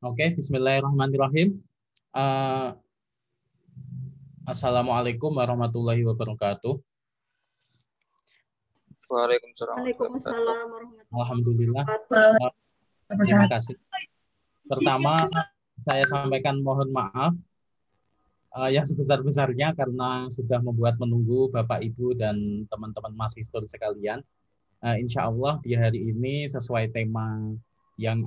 Oke, bismillahirrahmanirrahim. Assalamualaikum warahmatullahi wabarakatuh. Waalaikumsalam. Waalaikumsalam warahmatullahi Alhamdulillah. wabarakatuh. Terima kasih. Pertama, saya sampaikan mohon maaf yang sebesar-besarnya karena sudah membuat menunggu Bapak, Ibu, dan teman-teman mahasiswa sekalian. Insya Allah di hari ini sesuai tema yang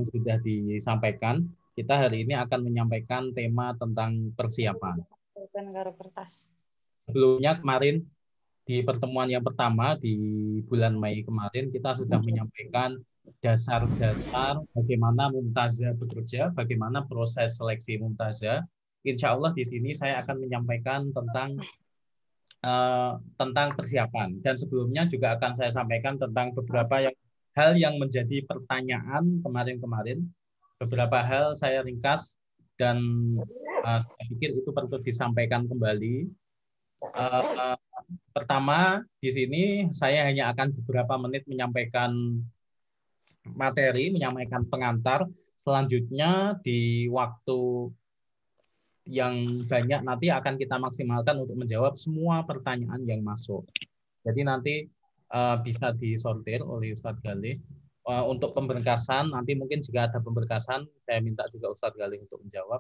sudah disampaikan, kita hari ini akan menyampaikan tema tentang persiapan. Sebelumnya kemarin di pertemuan yang pertama di bulan Mei kemarin kita sudah menyampaikan dasar-dasar bagaimana Mumtazah bekerja, bagaimana proses seleksi Mumtazah. Insya Allah di sini saya akan menyampaikan tentang persiapan, dan sebelumnya juga akan saya sampaikan tentang beberapa hal yang menjadi pertanyaan kemarin-kemarin. Beberapa hal saya ringkas dan saya pikir itu perlu disampaikan kembali. Pertama, di sini saya hanya akan beberapa menit menyampaikan materi, menyampaikan pengantar. Selanjutnya di waktu yang banyak nanti akan kita maksimalkan untuk menjawab semua pertanyaan yang masuk. Jadi nanti bisa disortir oleh Ustadz Galih. Untuk pemberkasan, nanti mungkin jika ada pemberkasan, saya minta juga Ustadz Galih untuk menjawab.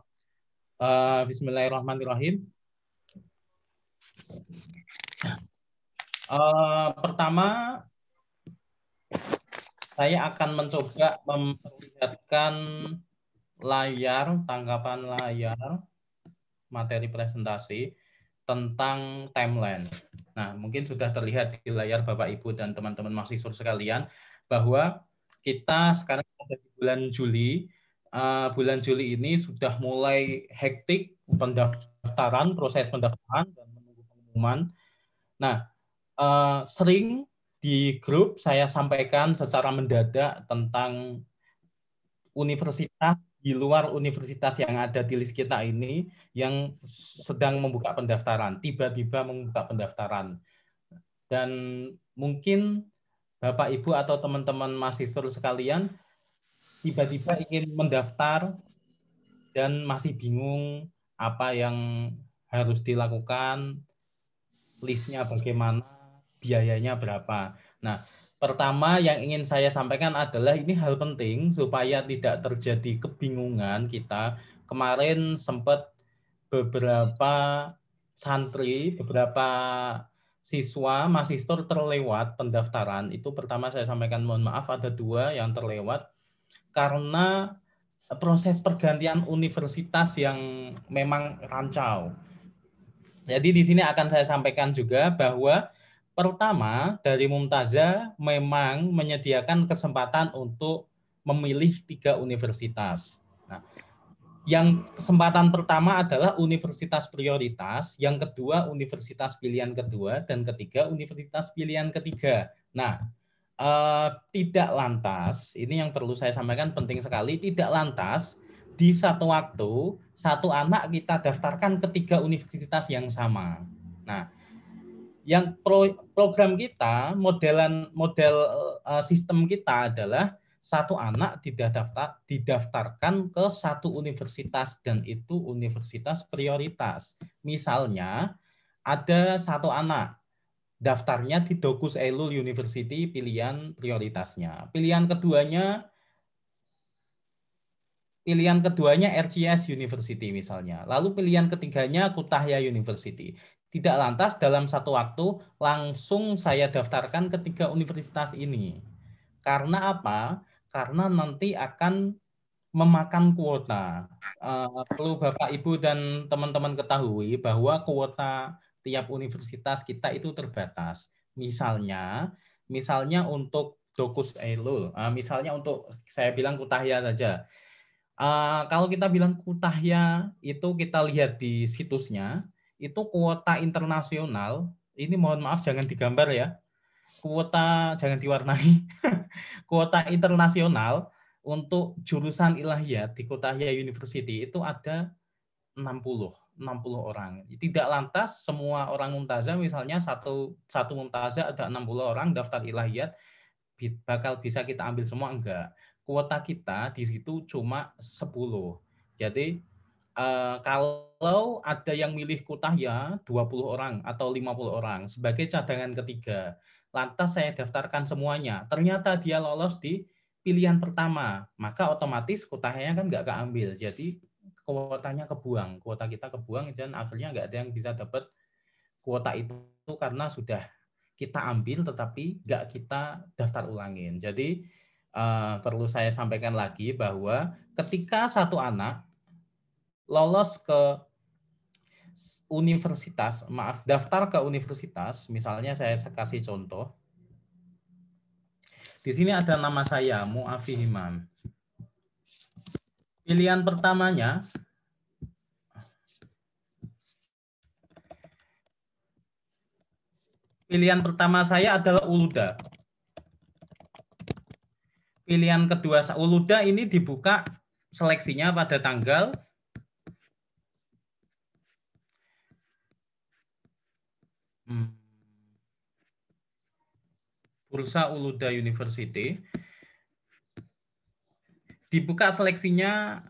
Bismillahirrahmanirrahim. Pertama, saya akan mencoba memperlihatkan tangkapan layar materi presentasi tentang timeline. Nah, mungkin sudah terlihat di layar Bapak, Ibu, dan teman-teman mahasiswa sekalian bahwa kita sekarang ada di bulan Juli. Bulan Juli ini sudah mulai hektik pendaftaran, proses pendaftaran dan menunggu pengumuman. Nah, sering di grup saya sampaikan secara mendadak tentang universitas di luar universitas yang ada di list kita ini yang sedang membuka pendaftaran, tiba-tiba membuka pendaftaran. Dan mungkin Bapak, Ibu, atau teman-teman mahasiswa sekalian tiba-tiba ingin mendaftar dan masih bingung apa yang harus dilakukan, listnya bagaimana, biayanya berapa. Nah, pertama yang ingin saya sampaikan adalah ini hal penting supaya tidak terjadi kebingungan kita. Kemarin sempat beberapa santri, beberapa siswa, mahasiswa terlewat pendaftaran. Itu pertama saya sampaikan mohon maaf, ada 2 yang terlewat karena proses pergantian universitas yang memang rancau. Jadi di sini akan saya sampaikan juga bahwa pertama dari Mumtazah memang menyediakan kesempatan untuk memilih 3 universitas. Nah, yang kesempatan pertama adalah universitas prioritas, yang kedua universitas pilihan kedua, dan ketiga universitas pilihan ketiga. Nah, tidak lantas, ini yang perlu saya sampaikan penting sekali, tidak lantas di satu waktu satu anak kita daftarkan ke 3 universitas yang sama. Nah, yang program kita, model sistem kita adalah satu anak didaftarkan ke 1 universitas dan itu universitas prioritas. Misalnya ada 1 anak daftarnya di Dokus Elul University pilihan prioritasnya. Pilihan keduanya RCS University misalnya. Lalu pilihan ketiganya Kutahya University. Tidak lantas dalam satu waktu langsung saya daftarkan ke 3 universitas ini. Karena apa? Karena nanti akan memakan kuota. Perlu Bapak, Ibu, dan teman-teman ketahui bahwa kuota tiap universitas kita itu terbatas. Misalnya untuk Dokus Elul, misalnya untuk saya bilang Kutahya saja. Kalau kita bilang Kutahya itu kita lihat di situsnya, itu kuota internasional, ini mohon maaf jangan digambar ya, kuota jangan diwarnai, kuota internasional untuk jurusan ilahiyat di Kutahya University itu ada 60 orang. Tidak lantas semua orang Mumtazah, misalnya satu Mumtazah ada 60 orang daftar ilahiyat, bakal bisa kita ambil semua, enggak. kuota kita di situ cuma 10. Jadi kalau ada yang milih kuota ya 20 orang atau 50 orang sebagai cadangan ketiga, lantas saya daftarkan semuanya, ternyata dia lolos di pilihan pertama, maka otomatis kuotanya kan nggak keambil, jadi kuotanya kebuang, kuota kita kebuang dan akhirnya nggak ada yang bisa dapat kuota itu karena sudah kita ambil tetapi nggak kita daftar ulangin. Jadi perlu saya sampaikan lagi bahwa ketika satu anak lolos ke universitas, daftar ke universitas, misalnya saya kasih contoh, di sini ada nama saya, Muafi Himam. Pilihan pertamanya saya adalah Uluda. Pilihan kedua Uluda ini dibuka seleksinya pada tanggal Bursa Uluda University. Dibuka seleksinya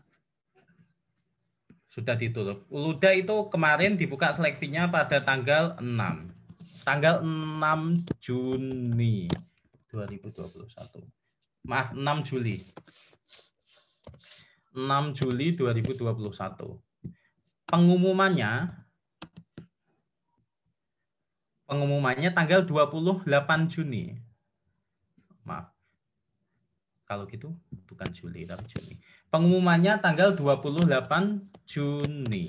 sudah ditutup. Uluda itu kemarin dibuka seleksinya pada tanggal 6. Tanggal 6 Juni 2021. Maaf, 6 Juli. 6 Juli 2021. Pengumumannya tanggal 28 Juni. Maaf. Kalau gitu bukan Juli tapi Juni. Pengumumannya tanggal 28 Juni.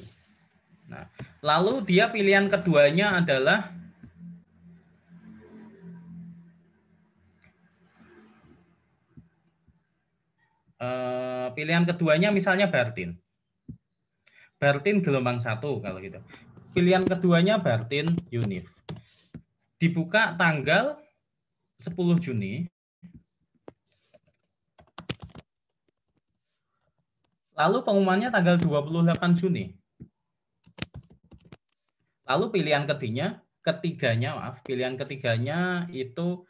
Nah, lalu dia pilihan keduanya adalah pilihan keduanya misalnya Bartin. Bartin gelombang 1 kalau gitu. Pilihan keduanya Bartin Unif. Dibuka tanggal 10 Juni. Lalu pengumumannya tanggal 28 Juni. Lalu pilihan ketiganya itu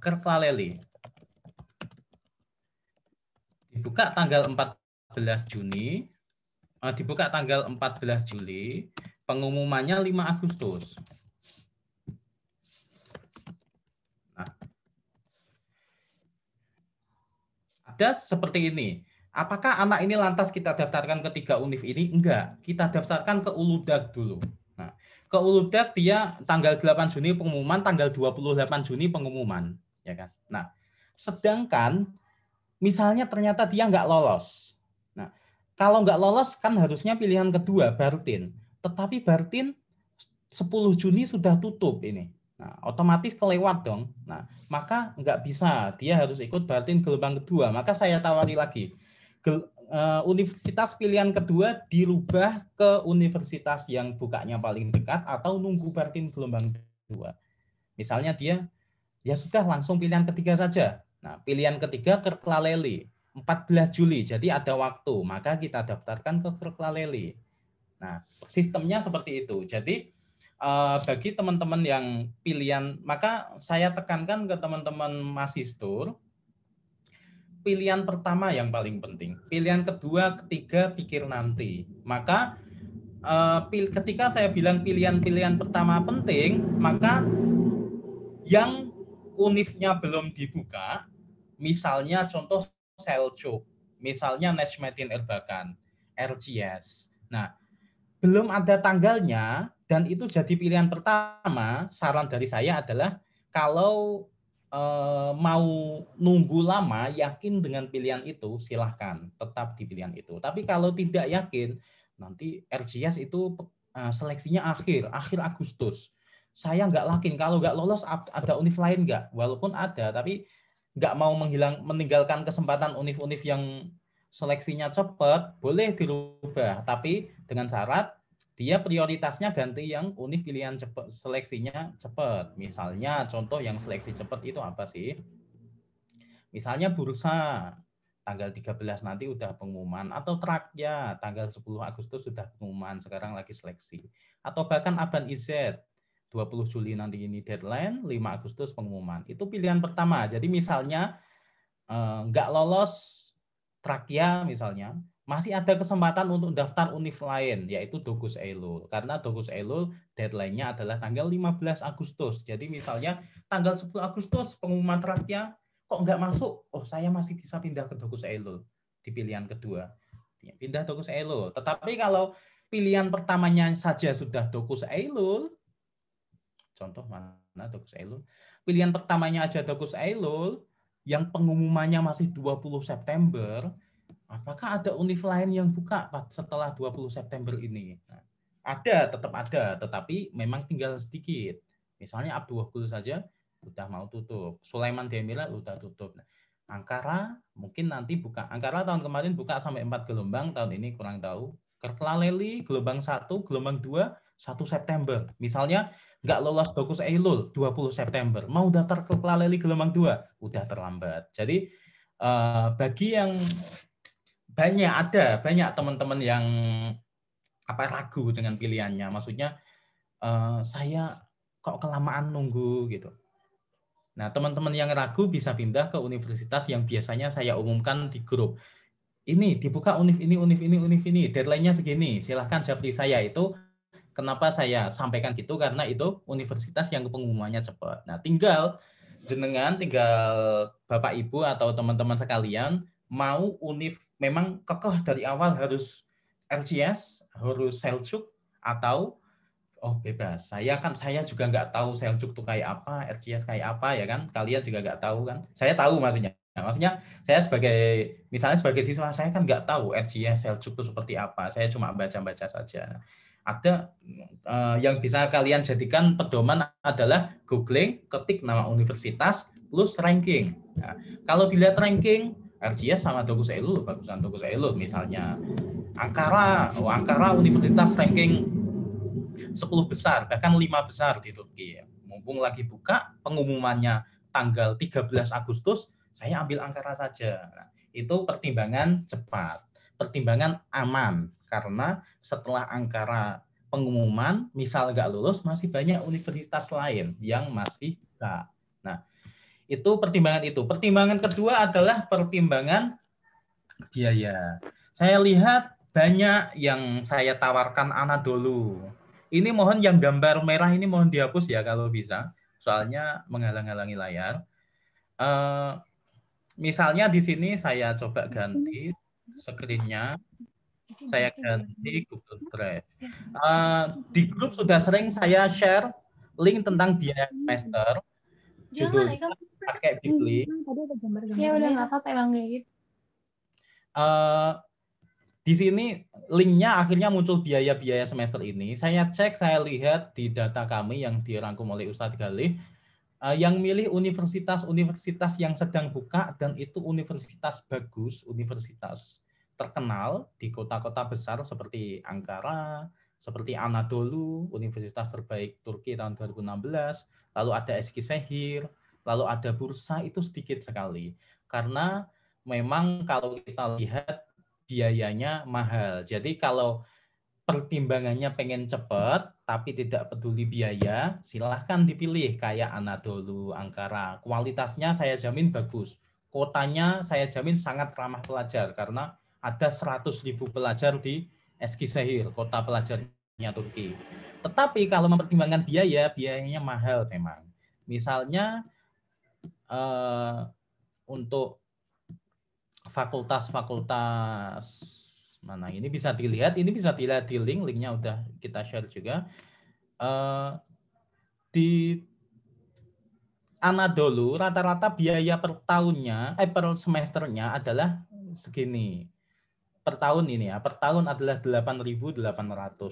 Kertlaleli. Dibuka tanggal 14 Juni. Dibuka tanggal 14 Juli, pengumumannya 5 Agustus. Nah, ada seperti ini. Apakah anak ini lantas kita daftarkan ke 3 univ ini? Enggak, kita daftarkan ke Uludag dulu. Nah, ke Uludag dia tanggal 8 Juni pengumuman, tanggal 28 Juni pengumuman, ya kan? Nah, sedangkan misalnya ternyata dia nggak lolos. Nah, kalau nggak lolos kan harusnya pilihan kedua Bartin. Tetapi Bartin 10 Juni sudah tutup ini. Nah, otomatis kelewat dong. Nah, maka nggak bisa. Dia harus ikut Bartin gelombang kedua. Maka saya tawari lagi. Universitas pilihan kedua dirubah ke universitas yang bukanya paling dekat atau nunggu Bartin gelombang kedua. Misalnya dia ya sudah langsung pilihan ketiga saja. Nah, pilihan ketiga Kertlaleli 14 Juli. Jadi ada waktu, maka kita daftarkan ke Kertlaleli. Nah, sistemnya seperti itu. Jadi bagi teman-teman yang pilihan, maka saya tekankan ke teman-teman mahasiswa, pilihan pertama yang paling penting. Pilihan kedua, ketiga pikir nanti. Maka ketika saya bilang pilihan-pilihan pertama penting, maka yang univnya belum dibuka, misalnya contoh Selçuk, misalnya Necmettin Erbakan, RGS. Nah, belum ada tanggalnya dan itu jadi pilihan pertama, saran dari saya adalah kalau mau nunggu lama, yakin dengan pilihan itu, silahkan tetap di pilihan itu. Tapi kalau tidak yakin, nanti RGS itu seleksinya akhir Agustus. Saya nggak yakin kalau nggak lolos ada univ lain nggak? Walaupun ada, tapi nggak mau meninggalkan kesempatan univ-univ yang seleksinya cepat, boleh dirubah, tapi dengan syarat dia prioritasnya ganti yang univ pilihan cepat, seleksinya cepat. Misalnya contoh yang seleksi cepat itu apa sih? Misalnya bursa tanggal 13 nanti udah pengumuman, atau Trakya tanggal 10 Agustus sudah pengumuman, sekarang lagi seleksi. Atau bahkan Aban IZ 20 Juli nanti ini deadline, 5 Agustus pengumuman. Itu pilihan pertama. Jadi misalnya nggak lolos Trakya misalnya, masih ada kesempatan untuk daftar univ lain, yaitu Dogus Elul. Karena Dogus Elul deadline-nya adalah tanggal 15 Agustus. Jadi misalnya tanggal 10 Agustus pengumuman Trakya, kok nggak masuk? Oh, saya masih bisa pindah ke Dogus Elul di pilihan kedua. Pindah Dogus Elul. Tetapi kalau pilihan pertamanya saja sudah Dogus Elul, contoh mana Dogus Elul, pilihan pertamanya aja Dogus Elul, yang pengumumannya masih 20 September, apakah ada univ lain yang buka setelah 20 September ini? Nah, ada, tetap ada, tetapi memang tinggal sedikit. Misalnya Abdul saja udah mau tutup, Sulaiman Demirel udah tutup. Nah, Ankara mungkin nanti buka. Ankara tahun kemarin buka sampai 4 gelombang, tahun ini kurang tahu. Kertlaleli gelombang 1, gelombang 2, 1 September. Misalnya nggak lolos Dokus Eilul 20 September, mau daftar ke Kertlaleli gelombang 2, udah terlambat. Jadi bagi yang banyak teman-teman yang ragu dengan pilihannya. Maksudnya saya kok kelamaan nunggu gitu. Nah, teman-teman yang ragu bisa pindah ke universitas yang biasanya saya umumkan di grup. Ini dibuka univ ini, univ ini, univ ini, deadline-nya segini. Silahkan seperti saya itu. Kenapa saya sampaikan gitu? Karena itu universitas yang pengumumannya cepat. Nah, tinggal Bapak Ibu atau teman-teman sekalian mau univ memang kekeh dari awal harus RCS, harus Selçuk, atau bebas. Saya juga nggak tahu Selçuk itu kayak apa, RCS kayak apa ya kan? Kalian juga nggak tahu kan? Saya tahu maksudnya. Maksudnya saya misalnya sebagai siswa saya kan nggak tahu RCS Selçuk itu seperti apa. Saya cuma baca-baca saja. Ada yang bisa kalian jadikan pedoman adalah googling, ketik nama universitas plus ranking. Nah, kalau dilihat ranking RCS sama Dogus Elul, bagusan Dogus Elul misalnya. Ankara universitas ranking 10 besar, bahkan 5 besar di Turki. Mumpung lagi buka, pengumumannya tanggal 13 Agustus, saya ambil Ankara saja. Nah, itu pertimbangan cepat, pertimbangan aman. Karena setelah Ankara pengumuman, misal nggak lulus, masih banyak universitas lain yang masih buka. Nah, itu pertimbangan itu. Pertimbangan kedua adalah pertimbangan biaya. Saya lihat banyak yang saya tawarkan Anadolu. Ini mohon yang gambar merah ini mohon dihapus ya kalau bisa. Soalnya menghalang-halangi layar. Misalnya di sini saya coba ganti screen-nya. Saya ganti Google Drive. Di grup sudah sering saya share link tentang biaya semester. Judulnya pakai Bibli. Ya udah nggak apa-apa emang kayak gitu. Di sini linknya akhirnya muncul biaya-biaya semester ini. Saya cek, saya lihat di data kami yang dirangkum oleh Ustadz Galih, yang milih universitas-universitas yang sedang buka dan itu universitas bagus, universitas terkenal di kota-kota besar seperti Ankara, seperti Anadolu, universitas terbaik Turki tahun 2016, lalu ada Eskişehir, lalu ada Bursa, itu sedikit sekali. Karena memang kalau kita lihat biayanya mahal. Jadi kalau pertimbangannya pengen cepat tapi tidak peduli biaya, silahkan dipilih kayak Anadolu, Ankara. Kualitasnya saya jamin bagus. Kotanya saya jamin sangat ramah pelajar karena ada 100.000 pelajar di Eskişehir, kota pelajarnya Turki. Tetapi kalau mempertimbangkan biayanya mahal memang. Misalnya untuk fakultas-fakultas mana ini bisa dilihat di linknya udah kita share juga. Di Anadolu rata-rata biaya per tahunnya per semesternya adalah segini. Per tahun ini ya, per tahun adalah 8.800.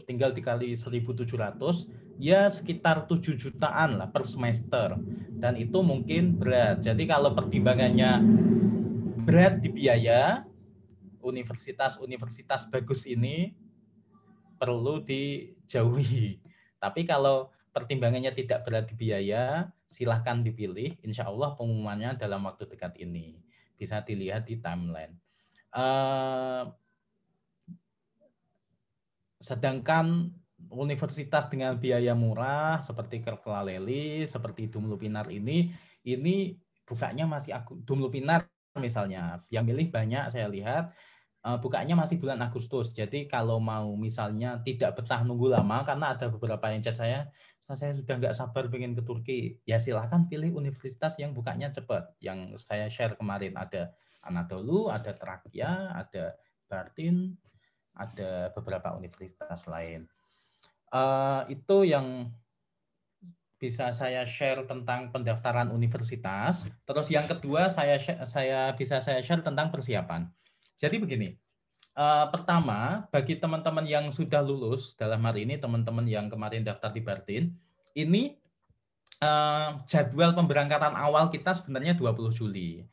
Tinggal dikali 1.700 ya sekitar 7 jutaan lah per semester. Dan itu mungkin berat. Jadi kalau pertimbangannya berat di biaya, universitas-universitas bagus ini perlu dijauhi. Tapi kalau pertimbangannya tidak berat di biaya, silahkan dipilih. Insya Allah pengumumannya dalam waktu dekat ini. Bisa dilihat di timeline. Sedangkan universitas dengan biaya murah seperti Kertlaleli, seperti Dumlu Pinar ini bukanya masih Dumlu Pinar misalnya, yang milih banyak saya lihat bukanya masih bulan Agustus. Jadi kalau mau misalnya tidak betah nunggu lama, karena ada beberapa yang chat saya sudah nggak sabar pengen ke Turki. Ya silahkan pilih universitas yang bukanya cepat. Yang saya share kemarin ada Anadolu, ada Trakya, ada Bartin, ada beberapa universitas lain. Itu yang bisa saya share tentang pendaftaran universitas. Terus yang kedua bisa saya share tentang persiapan. Jadi begini, pertama bagi teman-teman yang sudah lulus dalam hari ini, teman-teman yang kemarin daftar di Bartin, ini jadwal pemberangkatan awal kita sebenarnya 20 Juli.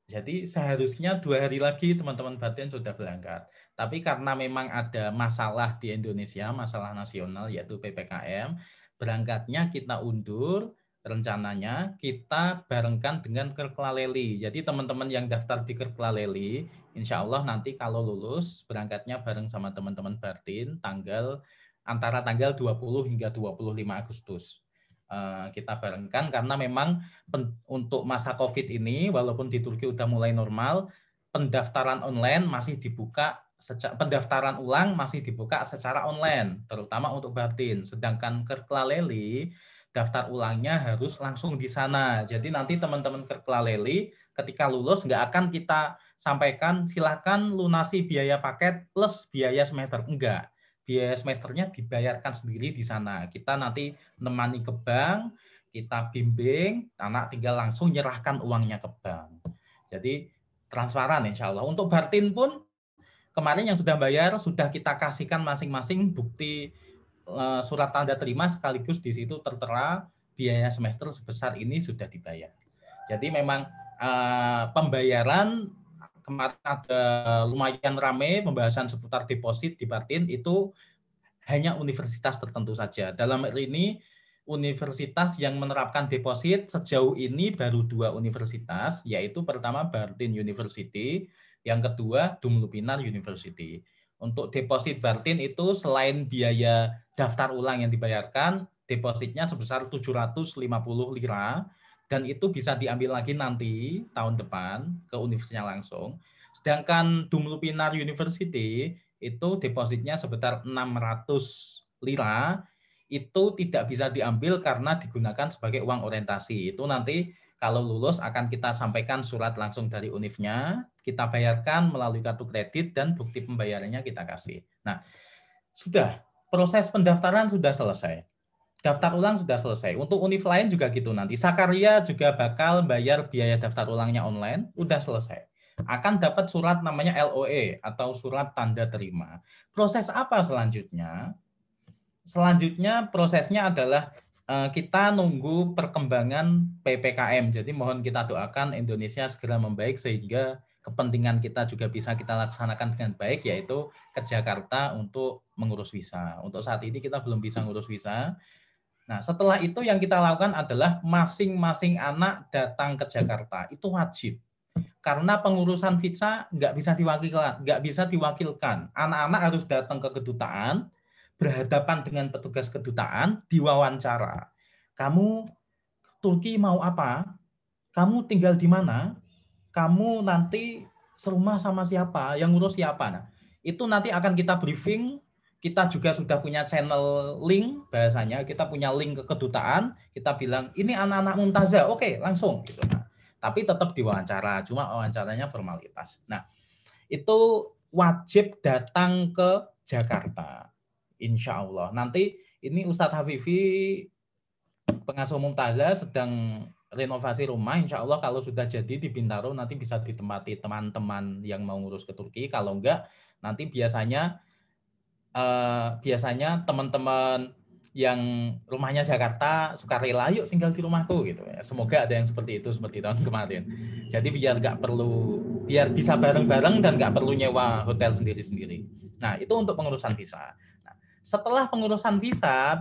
Jadi seharusnya 2 hari lagi teman-teman Bartin sudah berangkat. Tapi karena memang ada masalah di Indonesia, masalah nasional yaitu PPKM, berangkatnya kita undur, rencananya kita barengkan dengan Kerklaleli. Jadi teman-teman yang daftar di Kerklaleli, insya Allah nanti kalau lulus berangkatnya bareng sama teman-teman Bartin antara tanggal 20 hingga 25 Agustus. Kita barengkan karena memang untuk masa COVID ini, walaupun di Turki udah mulai normal, pendaftaran online masih dibuka, pendaftaran ulang masih dibuka secara online, terutama untuk Bartin. Sedangkan Kerklaleli, daftar ulangnya harus langsung di sana. Jadi nanti teman-teman Kerklaleli ketika lulus nggak akan kita sampaikan silakan lunasi biaya paket plus biaya semester. Enggak. Biaya semesternya dibayarkan sendiri di sana. Kita nanti nemani ke bank, kita bimbing, anak tinggal langsung nyerahkan uangnya ke bank. Jadi transparan insya Allah. Untuk Bartin pun kemarin yang sudah bayar sudah kita kasihkan masing-masing bukti surat tanda terima, sekaligus di situ tertera biaya semester sebesar ini sudah dibayar. Jadi memang pembayaran kemarin ada lumayan ramai pembahasan seputar deposit di Bartin, itu hanya universitas tertentu saja. Dalam hal ini universitas yang menerapkan deposit sejauh ini baru 2 universitas, yaitu pertama Bartin University, yang kedua Dumlupinar University. Untuk deposit Bartin itu selain biaya daftar ulang yang dibayarkan, depositnya sebesar 750 lira, dan itu bisa diambil lagi nanti tahun depan ke universitasnya langsung. Sedangkan Dumlupinar University itu depositnya sebesar 600 lira, itu tidak bisa diambil karena digunakan sebagai uang orientasi. Itu nanti kalau lulus akan kita sampaikan surat langsung dari univnya, kita bayarkan melalui kartu kredit dan bukti pembayarannya kita kasih. Nah, sudah, proses pendaftaran sudah selesai. Daftar ulang sudah selesai. Untuk univ lain juga gitu nanti. Sakarya juga bakal bayar biaya daftar ulangnya online, udah selesai. Akan dapat surat namanya LOE atau surat tanda terima. Proses apa selanjutnya? Selanjutnya prosesnya adalah kita nunggu perkembangan PPKM. Jadi mohon kita doakan Indonesia segera membaik sehingga kepentingan kita juga bisa kita laksanakan dengan baik, yaitu ke Jakarta untuk mengurus visa. Untuk saat ini kita belum bisa ngurus visa. Nah, setelah itu yang kita lakukan adalah masing-masing anak datang ke Jakarta. Itu wajib. Karena pengurusan visa nggak bisa diwakilkan. Anak-anak harus datang ke kedutaan, berhadapan dengan petugas kedutaan, diwawancara. Kamu Turki mau apa? Kamu tinggal di mana? Kamu nanti serumah sama siapa? Yang ngurus siapa? Nah, itu nanti akan kita briefing. Kita juga sudah punya channel link, bahasanya kita punya link ke kedutaan, kita bilang ini anak-anak Mumtazah, oke langsung gitu. Nah, tapi tetap diwawancara, cuma wawancaranya formalitas. Nah, itu wajib datang ke Jakarta, insya Allah. Nanti ini Ustadz Hafifi, pengasuh Mumtazah, sedang renovasi rumah. Insya Allah kalau sudah jadi di Bintaro nanti bisa ditempati teman-teman yang mau ngurus ke Turki. Kalau enggak, nanti biasanya teman-teman yang rumahnya Jakarta sukarela, yuk tinggal di rumahku gitu ya. Semoga ada yang seperti itu seperti tahun kemarin. Jadi biar bisa bareng-bareng dan nggak perlu nyewa hotel sendiri-sendiri. Nah, itu untuk pengurusan visa. Nah, setelah pengurusan visa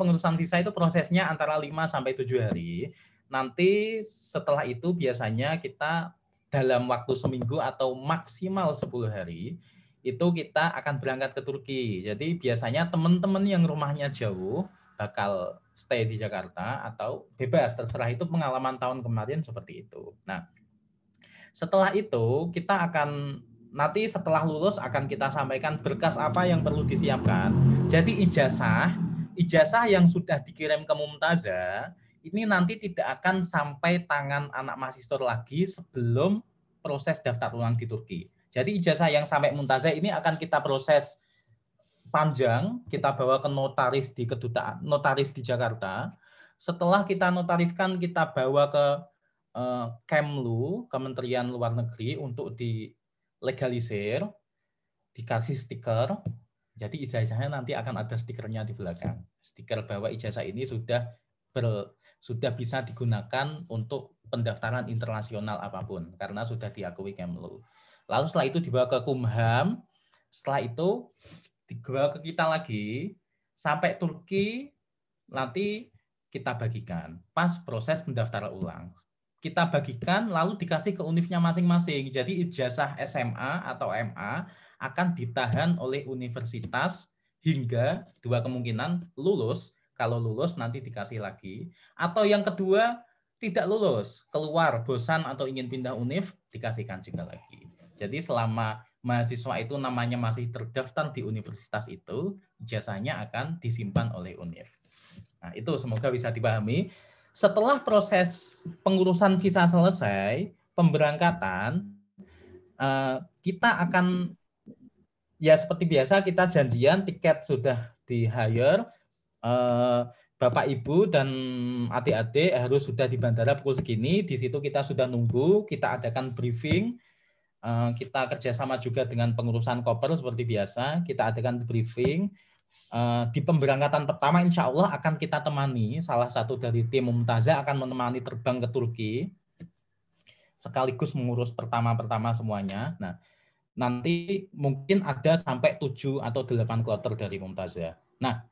itu prosesnya antara 5 sampai 7 hari. Nanti setelah itu biasanya kita dalam waktu seminggu atau maksimal 10 hari itu kita akan berangkat ke Turki. Jadi biasanya teman-teman yang rumahnya jauh bakal stay di Jakarta atau bebas, terserah, itu pengalaman tahun kemarin seperti itu. Nah, Setelah itu kita akan nanti setelah lulus akan kita sampaikan berkas apa yang perlu disiapkan. Jadi ijazah yang sudah dikirim ke Mumtazah ini nanti tidak akan sampai tangan anak mahasiswa lagi sebelum proses daftar ulang di Turki. Jadi ijazah yang sampai Mumtazah ini akan kita proses panjang, kita bawa ke notaris di kedutaan, notaris di Jakarta. Setelah kita notariskan, kita bawa ke Kemlu, Kementerian Luar Negeri untuk dilegalisir, dikasih stiker. Jadi ijazahnya nanti akan ada stikernya di belakang. Stiker bahwa ijazah ini sudah bisa digunakan untuk pendaftaran internasional apapun karena sudah diakui Kemlu. Lalu setelah itu dibawa ke Kumham. Setelah itu dibawa ke kita lagi sampai Turki, nanti kita bagikan pas proses pendaftaran ulang. Kita bagikan lalu dikasih ke univnya masing-masing. Jadi ijazah SMA atau MA akan ditahan oleh universitas hingga dua kemungkinan lulus. Kalau lulus nanti dikasih lagi. Atau yang kedua tidak lulus, keluar bosan atau ingin pindah univ, dikasihkan juga lagi. Jadi selama mahasiswa itu namanya masih terdaftar di universitas itu, ijazahnya akan disimpan oleh univ. Nah, itu semoga bisa dipahami. Setelah proses pengurusan visa selesai, pemberangkatan, kita akan, ya seperti biasa kita janjian, tiket sudah di-hire, Bapak, Ibu, dan adik-adik harus sudah di bandara pukul segini, di situ kita sudah nunggu, kita adakan briefing, kita kerjasama juga dengan pengurusan koper seperti biasa, kita adakan briefing. Di pemberangkatan pertama insya Allah akan kita temani, salah satu dari tim Mumtazah akan menemani terbang ke Turki, sekaligus mengurus pertama-pertama semuanya. Nah, nanti mungkin ada sampai 7 atau 8 kloter dari Mumtazah. Nah,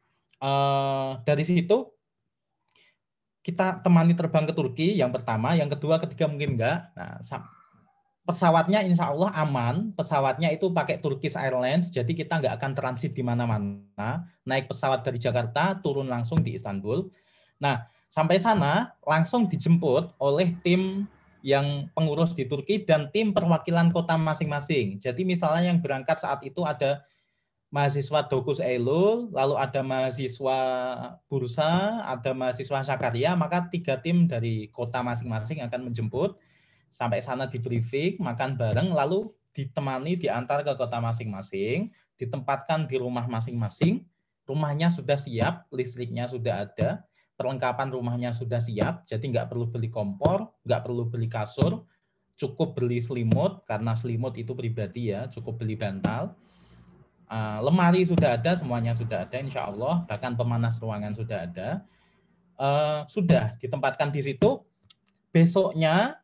dari situ kita temani terbang ke Turki yang pertama, yang kedua, ketiga mungkin enggak. Nah, pesawatnya insya Allah aman, pesawatnya itu pakai Turkish Airlines, jadi kita nggak akan transit di mana-mana, naik pesawat dari Jakarta, turun langsung di Istanbul. Nah, sampai sana langsung dijemput oleh tim yang pengurus di Turki dan tim perwakilan kota masing-masing. Jadi misalnya yang berangkat saat itu ada mahasiswa Dokus Eylul, lalu ada mahasiswa Bursa, ada mahasiswa Sakarya, maka 3 tim dari kota masing-masing akan menjemput. Sampai sana di briefing, makan bareng, lalu ditemani, diantar ke kota masing-masing, ditempatkan di rumah masing-masing, rumahnya sudah siap, listriknya sudah ada, perlengkapan rumahnya sudah siap, jadi nggak perlu beli kompor, nggak perlu beli kasur, cukup beli selimut, karena selimut itu pribadi ya, cukup beli bantal, lemari sudah ada, semuanya sudah ada insya Allah, bahkan pemanas ruangan sudah ada, sudah ditempatkan di situ. Besoknya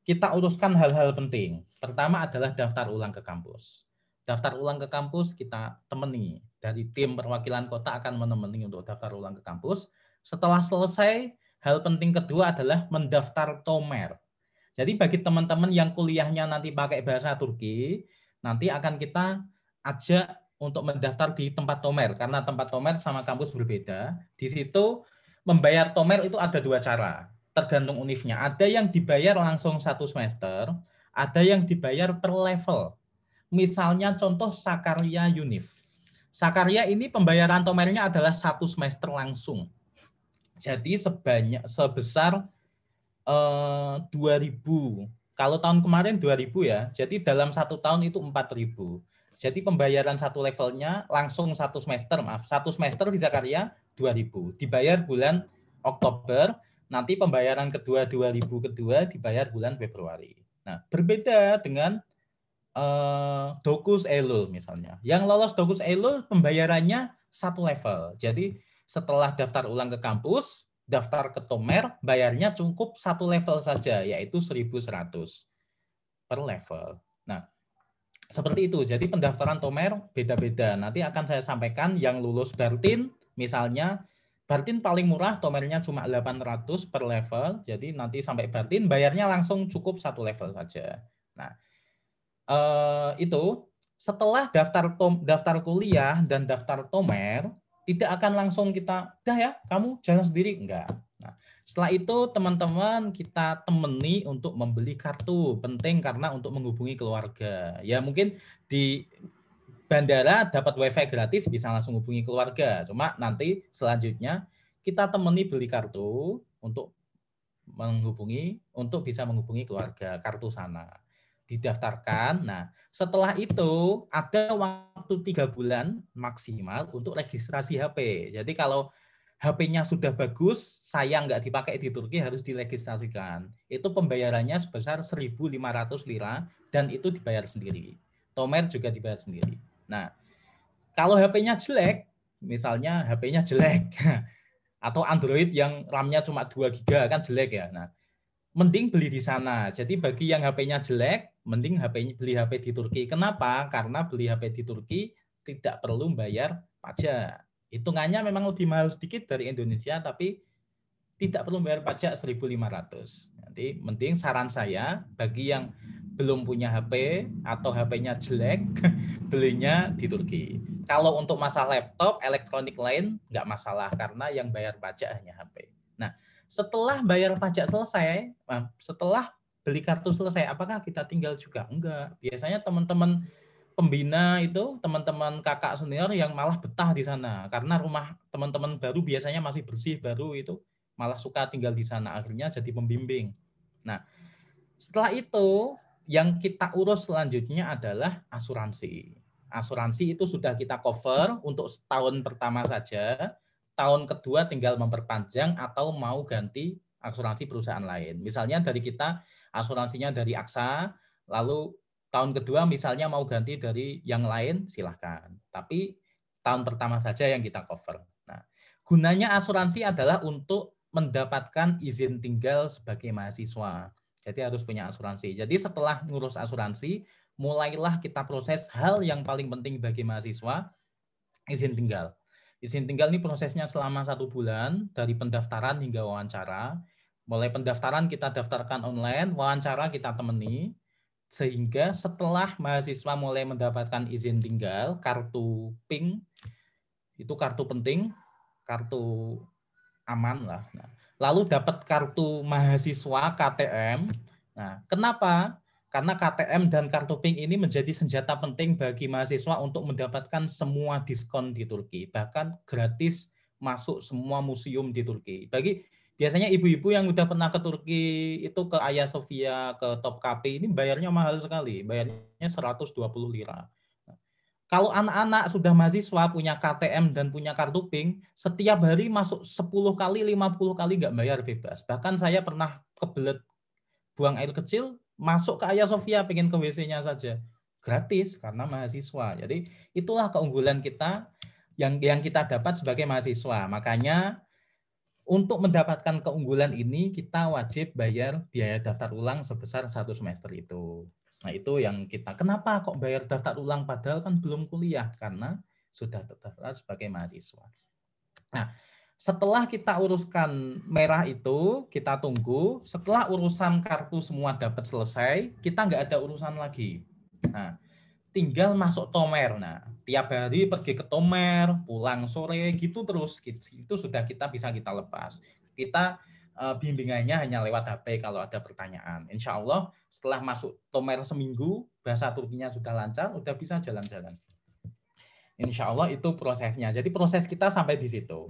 kita uruskan hal-hal penting. Pertama adalah daftar ulang ke kampus. Daftar ulang ke kampus kita temani. Dari tim perwakilan kota akan menemani untuk daftar ulang ke kampus. Setelah selesai, hal penting kedua adalah mendaftar Tomer. Jadi bagi teman-teman yang kuliahnya nanti pakai bahasa Turki, nanti akan kita ajak untuk mendaftar di tempat Tomer. Karena tempat Tomer sama kampus berbeda. Di situ membayar Tomer itu ada 2 cara. Tergantung univnya. Ada yang dibayar langsung 1 semester, ada yang dibayar per level. Misalnya contoh Sakarya Univ. Sakarya ini pembayaran Tomernya adalah 1 semester langsung. Jadi sebesar 2.000. Kalau tahun kemarin 2.000 ya. Jadi dalam 1 tahun itu 4.000. Jadi pembayaran 1 levelnya langsung 1 semester, 1 semester di Sakarya 2.000. Dibayar bulan Oktober. Nanti pembayaran kedua 2.000 kedua dibayar bulan Februari. Nah, berbeda dengan Dokus Eylul misalnya. Yang lolos Dokus Eylul pembayarannya 1 level. Jadi setelah daftar ulang ke kampus, daftar ke Tomer, bayarnya cukup 1 level saja, yaitu 1.100 per level. Nah, seperti itu. Jadi pendaftaran Tomer beda-beda. Nanti akan saya sampaikan yang lulus Bartin, misalnya Bartin paling murah, Tomernya cuma 800 per level. Jadi nanti sampai Bartin bayarnya langsung cukup 1 level saja. Nah, itu setelah daftar kuliah dan daftar Tomer, tidak akan langsung kita, dah ya, kamu jalan sendiri, enggak. Nah, setelah itu teman-teman kita temani untuk membeli kartu. Penting karena untuk menghubungi keluarga. Ya mungkin di bandara dapat wifi gratis bisa langsung hubungi keluarga. Cuma nanti selanjutnya kita temani beli kartu untuk bisa menghubungi keluarga, kartu sana didaftarkan. Nah, setelah itu ada waktu 3 bulan maksimal untuk registrasi HP. Jadi kalau HP-nya sudah bagus, sayang nggak dipakai di Turki, harus diregistrasikan. Itu pembayarannya sebesar 1.500 lira dan itu dibayar sendiri. Tomer juga dibayar sendiri. Nah, kalau HP-nya jelek, misalnya HP-nya jelek atau Android yang RAM-nya cuma 2 GB kan jelek ya. Nah, mending beli di sana. Jadi bagi yang HP-nya jelek, mending beli HP di Turki. Kenapa? Karena beli HP di Turki tidak perlu bayar pajak. Hitungannya memang lebih mahal sedikit dari Indonesia, tapi tidak perlu bayar pajak 1.500. Nanti mending saran saya bagi yang belum punya HP atau HP-nya jelek, belinya di Turki. Kalau untuk masalah laptop, elektronik lain nggak masalah karena yang bayar pajak hanya HP. Nah, setelah bayar pajak selesai, setelah beli kartu selesai, apakah kita tinggal juga? Enggak. Biasanya teman-teman pembina itu, teman-teman kakak senior yang malah betah di sana. Karena rumah teman-teman baru biasanya masih bersih, baru itu malah suka tinggal di sana. Akhirnya jadi pembimbing. Nah, setelah itu yang kita urus selanjutnya adalah asuransi. Asuransi itu sudah kita cover untuk setahun pertama saja. Tahun kedua tinggal memperpanjang atau mau ganti asuransi perusahaan lain. Misalnya dari kita asuransinya dari AXA, lalu tahun kedua misalnya mau ganti dari yang lain, silahkan. Tapi tahun pertama saja yang kita cover. Nah, gunanya asuransi adalah untuk mendapatkan izin tinggal sebagai mahasiswa. Jadi harus punya asuransi. Jadi setelah ngurus asuransi, mulailah kita proses hal yang paling penting bagi mahasiswa, izin tinggal. Izin tinggal ini prosesnya selama 1 bulan, dari pendaftaran hingga wawancara. Mulai pendaftaran kita daftarkan online, wawancara kita temani, sehingga setelah mahasiswa mulai mendapatkan izin tinggal, kartu PINK, itu kartu penting, kartu aman lah. Nah, lalu dapat kartu mahasiswa KTM. Nah, kenapa? Karena KTM dan kartu PINK ini menjadi senjata penting bagi mahasiswa untuk mendapatkan semua diskon di Turki, bahkan gratis masuk semua museum di Turki. Bagi biasanya ibu-ibu yang udah pernah ke Turki itu ke Ayasofya, ke Topkapi ini bayarnya mahal sekali, bayarnya 120 lira. Kalau anak-anak sudah mahasiswa punya KTM dan punya kartu PINK, setiap hari masuk 10 kali, 50 kali nggak bayar bebas. Bahkan saya pernah kebelet buang air kecil, masuk ke Ayasofya pengen ke WC-nya saja. Gratis karena mahasiswa. Jadi itulah keunggulan kita yang kita dapat sebagai mahasiswa. Makanya untuk mendapatkan keunggulan ini kita wajib bayar biaya daftar ulang sebesar 1 semester itu. Nah, itu yang kita, kenapa kok bayar daftar ulang padahal kan belum kuliah? Karena sudah terdaftar sebagai mahasiswa. Nah, setelah kita uruskan merah itu, kita tunggu. Setelah urusan kartu semua dapat selesai, kita nggak ada urusan lagi. Nah, tinggal masuk Tomer. Nah, tiap hari pergi ke Tomer, pulang sore, gitu terus. Itu sudah bisa kita lepas. Kita bimbingannya hanya lewat HP kalau ada pertanyaan. Insya Allah setelah masuk Tomer seminggu, bahasa Turkinya sudah lancar, udah bisa jalan-jalan. Insya Allah itu prosesnya. Jadi proses kita sampai di situ.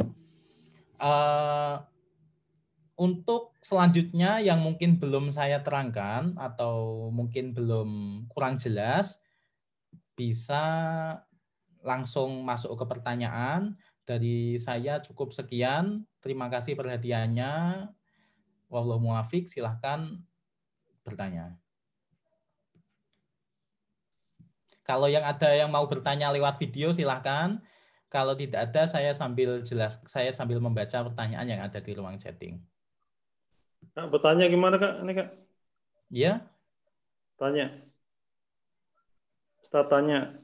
Untuk selanjutnya yang mungkin belum saya terangkan atau mungkin belum kurang jelas, bisa langsung masuk ke pertanyaan. Dari saya cukup sekian. Terima kasih perhatiannya. Wallahu muwaffiq, silahkan bertanya. Kalau yang ada yang mau bertanya lewat video silahkan. Kalau tidak ada saya sambil membaca pertanyaan yang ada di ruang chatting. Kak, bertanya gimana Kak? Ini Kak. Ya. Tanya. Ustaz tanya.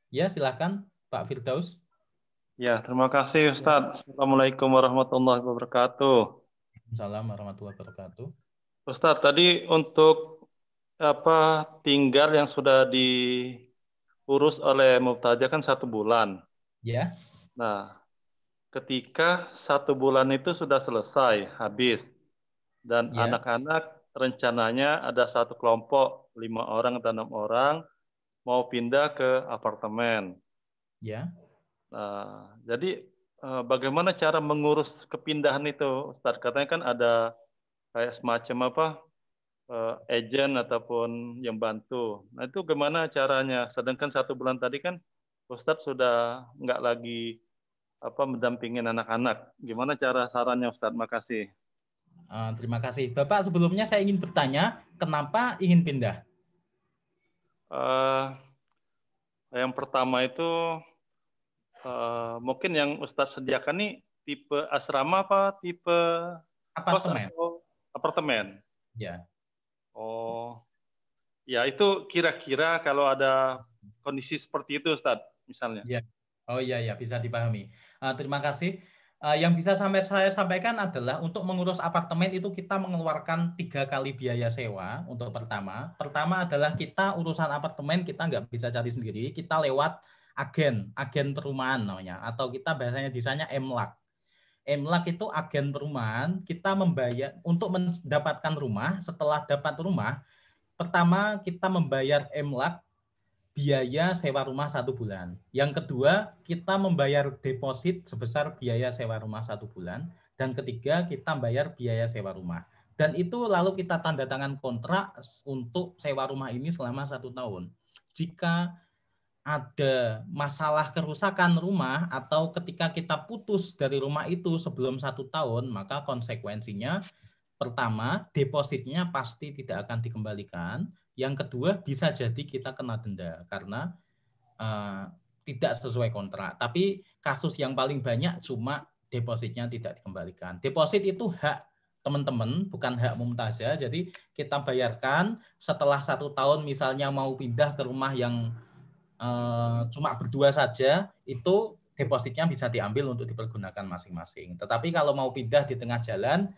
Ya, silahkan Pak Firdaus. Ya, terima kasih Ustaz. Assalamualaikum warahmatullahi wabarakatuh. Assalamualaikum warahmatullahi wabarakatuh. Ustaz, tadi untuk tinggal yang sudah diurus oleh Mubtaja kan 1 bulan. Ya. Nah, ketika 1 bulan itu sudah selesai, habis, dan Ya, anak-anak rencananya ada satu kelompok 5 orang atau 6 orang mau pindah ke apartemen. ya. Nah, jadi bagaimana cara mengurus kepindahan itu, Ustadz? Katanya kan ada kayak semacam apa, agen ataupun yang bantu. Nah itu gimana caranya? Sedangkan 1 bulan tadi kan Ustadz sudah nggak lagi apa mendampingin anak-anak. Gimana cara sarannya Ustadz? Makasih. Terima kasih. Bapak, sebelumnya saya ingin bertanya, kenapa ingin pindah? Eh, yang pertama itu mungkin yang Ustadz sediakan nih tipe asrama apa tipe kos Apartemen. atau apartemen? Ya. Oh, ya itu kira-kira kalau ada kondisi seperti itu Ustadz misalnya. Ya. Oh iya ya, bisa dipahami. Terima kasih. Yang bisa saya sampaikan adalah untuk mengurus apartemen itu kita mengeluarkan 3 kali biaya sewa untuk pertama. Pertama adalah kita urusan apartemen kita nggak bisa cari sendiri, kita lewat agen perumahan namanya, atau kita bahasanya disanya MLAK. MLAK itu agen perumahan, kita membayar untuk mendapatkan rumah. Setelah dapat rumah, pertama kita membayar MLAK biaya sewa rumah 1 bulan. Yang kedua, kita membayar deposit sebesar biaya sewa rumah 1 bulan. Dan ketiga, kita bayar biaya sewa rumah. Dan itu lalu kita tanda tangan kontrak untuk sewa rumah ini selama 1 tahun. Jika ada masalah kerusakan rumah atau ketika kita putus dari rumah itu sebelum 1 tahun, maka konsekuensinya pertama, depositnya pasti tidak akan dikembalikan. Yang kedua, bisa jadi kita kena denda karena tidak sesuai kontrak. Tapi kasus yang paling banyak cuma depositnya tidak dikembalikan. Deposit itu hak teman-teman, bukan hak Mumtazah. Jadi kita bayarkan setelah 1 tahun misalnya mau pindah ke rumah yang cuma berdua saja, itu depositnya bisa diambil untuk dipergunakan masing-masing. Tetapi kalau mau pindah di tengah jalan,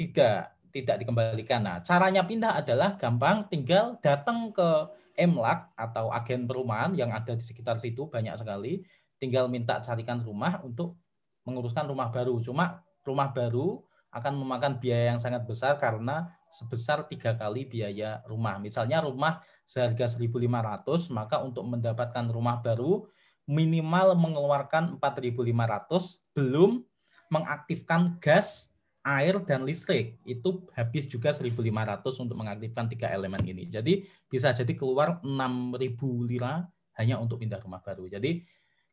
tidak dikembalikan. Nah, caranya pindah adalah gampang, tinggal datang ke MLAK atau agen perumahan yang ada di sekitar situ banyak sekali, tinggal minta carikan rumah untuk menguruskan rumah baru. Cuma rumah baru akan memakan biaya yang sangat besar karena sebesar 3 kali biaya rumah. Misalnya rumah seharga 1.500, maka untuk mendapatkan rumah baru minimal mengeluarkan 4.500 belum mengaktifkan gas, air, dan listrik. Itu habis juga 1.500 untuk mengaktifkan 3 elemen ini. Jadi bisa jadi keluar 6.000 lira hanya untuk pindah rumah baru. Jadi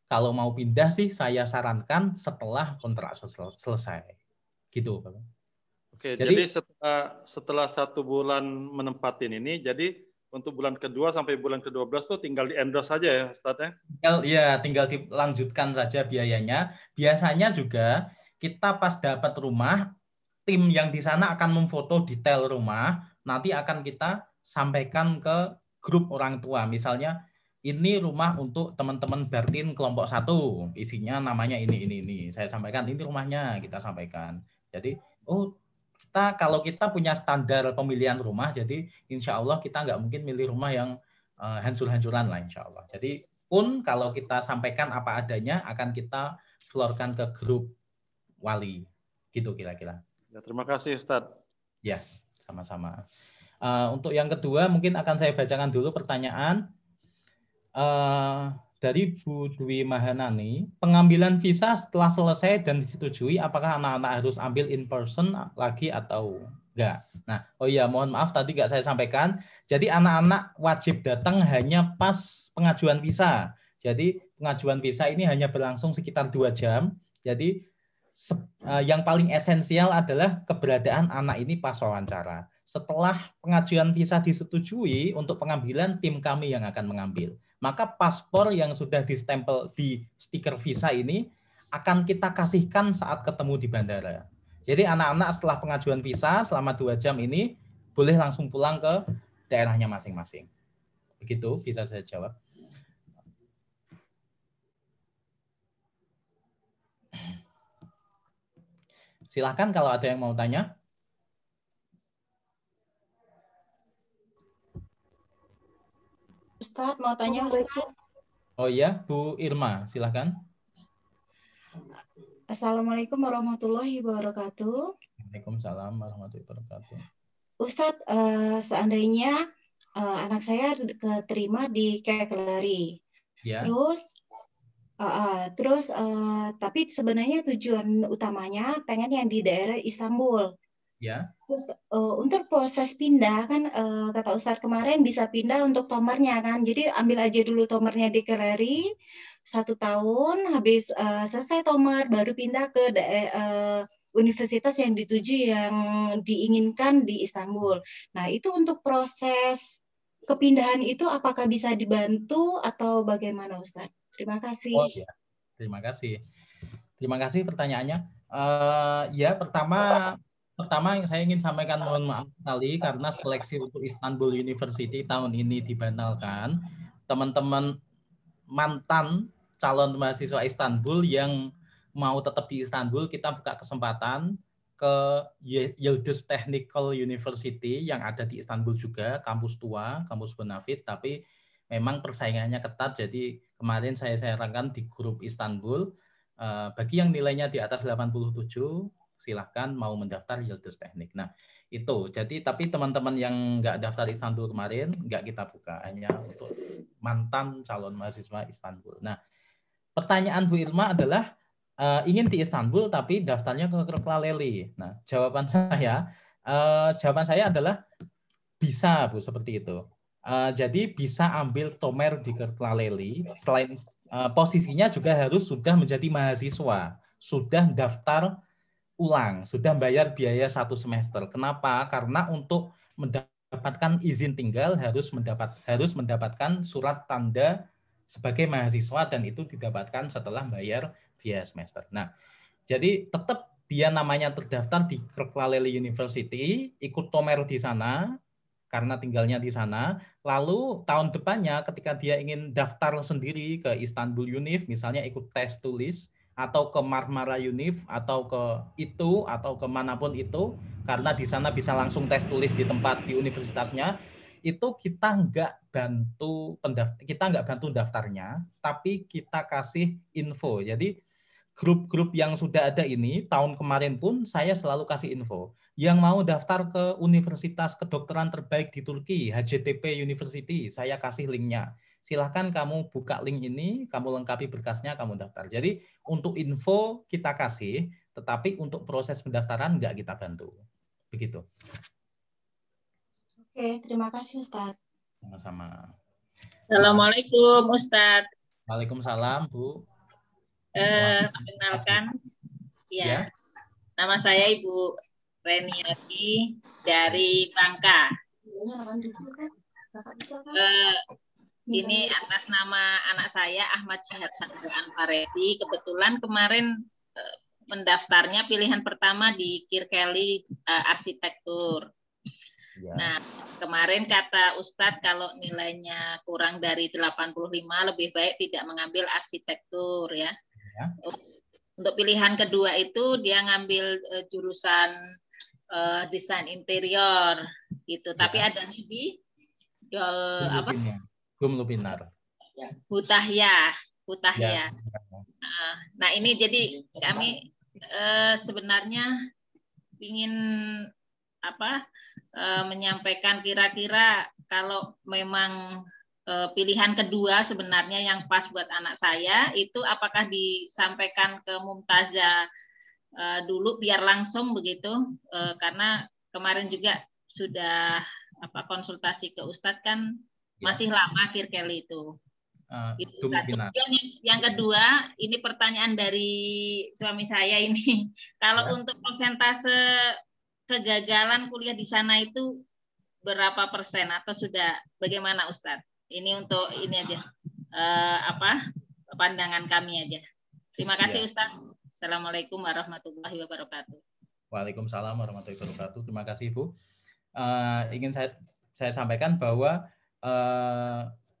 kalau mau pindah sih saya sarankan setelah kontrak selesai. Gitu, Bapak. Oke, jadi Jadi setelah 1 bulan menempatin ini, jadi untuk bulan kedua sampai bulan ke-12 tuh tinggal di endorse saja ya, Ustadz ya? tinggal dilanjutkan saja biayanya. Biasanya juga kita pas dapat rumah, tim yang di sana akan memfoto detail rumah, nanti akan kita sampaikan ke grup orang tua. Misalnya ini rumah untuk teman-teman Bertin kelompok 1, isinya namanya ini. Saya sampaikan ini rumahnya, kita sampaikan. Jadi, kalau kita punya standar pemilihan rumah, jadi insya Allah kita nggak mungkin milih rumah yang hancur-hancuran lah insya Allah. Jadi pun kalau kita sampaikan apa adanya akan kita florkan ke grup wali. Gitu kira-kira. Ya, terima kasih Ustadz. Ya, sama-sama. Untuk yang kedua mungkin akan saya bacakan dulu pertanyaan dari Bu Dwi Mahanani. Pengambilan visa setelah selesai dan disetujui, apakah anak-anak harus ambil in person lagi atau enggak? Nah, mohon maaf tadi enggak saya sampaikan. Jadi anak-anak wajib datang hanya pas pengajuan visa. Jadi pengajuan visa ini hanya berlangsung sekitar 2 jam. Jadi yang paling esensial adalah keberadaan anak ini pas wawancara. Setelah pengajuan visa disetujui, untuk pengambilan tim kami yang akan mengambil. Maka paspor yang sudah distempel di stiker visa ini akan kita kasihkan saat ketemu di bandara. Jadi anak-anak setelah pengajuan visa selama 2 jam ini boleh langsung pulang ke daerahnya masing-masing. Begitu bisa saya jawab. Silakan kalau ada yang mau tanya. Ustadz, mau tanya Ustadz. Oh iya, Bu Irma, silakan. Assalamualaikum warahmatullahi wabarakatuh. Waalaikumsalam warahmatullahi wabarakatuh. Ustadz, seandainya anak saya keterima di Kekleri, Ya. terus tapi sebenarnya tujuan utamanya pengen yang di daerah Istanbul. Ya. Terus untuk proses pindah kan kata Ustadz kemarin bisa pindah untuk tomarnya kan, jadi ambil aja dulu tomarnya di Kekleri 1 tahun, habis selesai tomar baru pindah ke universitas yang dituju yang diinginkan di Istanbul. Nah itu untuk proses kepindahan itu apakah bisa dibantu atau bagaimana Ustadz? Terima kasih. Oh ya, terima kasih. Terima kasih pertanyaannya. Ya pertama yang saya ingin sampaikan, mohon maaf sekali karena seleksi untuk Istanbul University tahun ini dibatalkan. Teman-teman mantan calon mahasiswa Istanbul yang mau tetap di Istanbul, kita buka kesempatan ke Yıldız Technical University yang ada di Istanbul juga, kampus tua, kampus Bonafit, tapi memang persaingannya ketat. Jadi kemarin saya sarankan di grup Istanbul, bagi yang nilainya di atas 87, silahkan mau mendaftar Yıldız Teknik. Nah, itu. Jadi, tapi teman-teman yang nggak daftar Istanbul kemarin, nggak kita buka, hanya untuk mantan calon mahasiswa Istanbul. Nah, pertanyaan Bu Irma adalah, ingin di Istanbul tapi daftarnya ke Kırklareli. Nah, jawaban saya adalah bisa, Bu, seperti itu. Jadi bisa ambil tomer di Kırklareli. Selain posisinya juga harus sudah menjadi mahasiswa, sudah daftar ulang, sudah bayar biaya 1 semester. Kenapa? Karena untuk mendapatkan izin tinggal harus mendapatkan surat tanda sebagai mahasiswa, dan itu didapatkan setelah bayar biaya semester. Nah, jadi tetap dia namanya terdaftar di Kırklareli University, ikut tomer di sana karena tinggalnya di sana. Lalu tahun depannya ketika dia ingin daftar sendiri ke Istanbul Univ, misalnya ikut tes tulis, atau ke Marmara Univ, atau ke itu, atau ke manapun itu, karena di sana bisa langsung tes tulis di tempat di universitasnya, itu kita nggak bantu daftarnya, tapi kita kasih info. Jadi grup-grup yang sudah ada ini, tahun kemarin pun saya selalu kasih info. Yang mau daftar ke Universitas Kedokteran terbaik di Turki, HCTP University, saya kasih linknya. Silahkan kamu buka link ini, kamu lengkapi berkasnya, kamu daftar. Jadi untuk info kita kasih, tetapi untuk proses pendaftaran nggak kita bantu. Begitu. Oke, terima kasih Ustadz. Sama-sama. Assalamualaikum Ustadz. Waalaikumsalam Bu. Perkenalkan, ya. Nama saya Ibu Reniati dari Bangka. Ini atas nama anak saya Ahmad Syihad Sandra Anfaresi. Kebetulan kemarin mendaftarnya pilihan pertama di Kırklareli Arsitektur. Ya. Nah, kemarin kata Ustadz kalau nilainya kurang dari 85 lebih baik tidak mengambil arsitektur ya. Untuk pilihan kedua itu dia ngambil jurusan desain interior gitu. Ya. Tapi adanya di Gumlupinar. Hutahya. Ya. Nah, ini jadi kami sebenarnya ingin menyampaikan kira-kira kalau memang pilihan kedua sebenarnya yang pas buat anak saya itu apakah disampaikan ke Mumtazah dulu biar langsung begitu, karena kemarin juga sudah konsultasi ke Ustadz kan masih lama Kırklareli itu. Itu satu. Yang kedua, ini pertanyaan dari suami saya ini. Kalau untuk persentase kegagalan kuliah di sana itu berapa persen atau sudah bagaimana Ustadz? Ini untuk ini aja pandangan kami aja. Terima kasih Ustadz. Assalamualaikum warahmatullahi wabarakatuh. Waalaikumsalam warahmatullahi wabarakatuh. Terima kasih Bu. Ingin saya sampaikan bahwa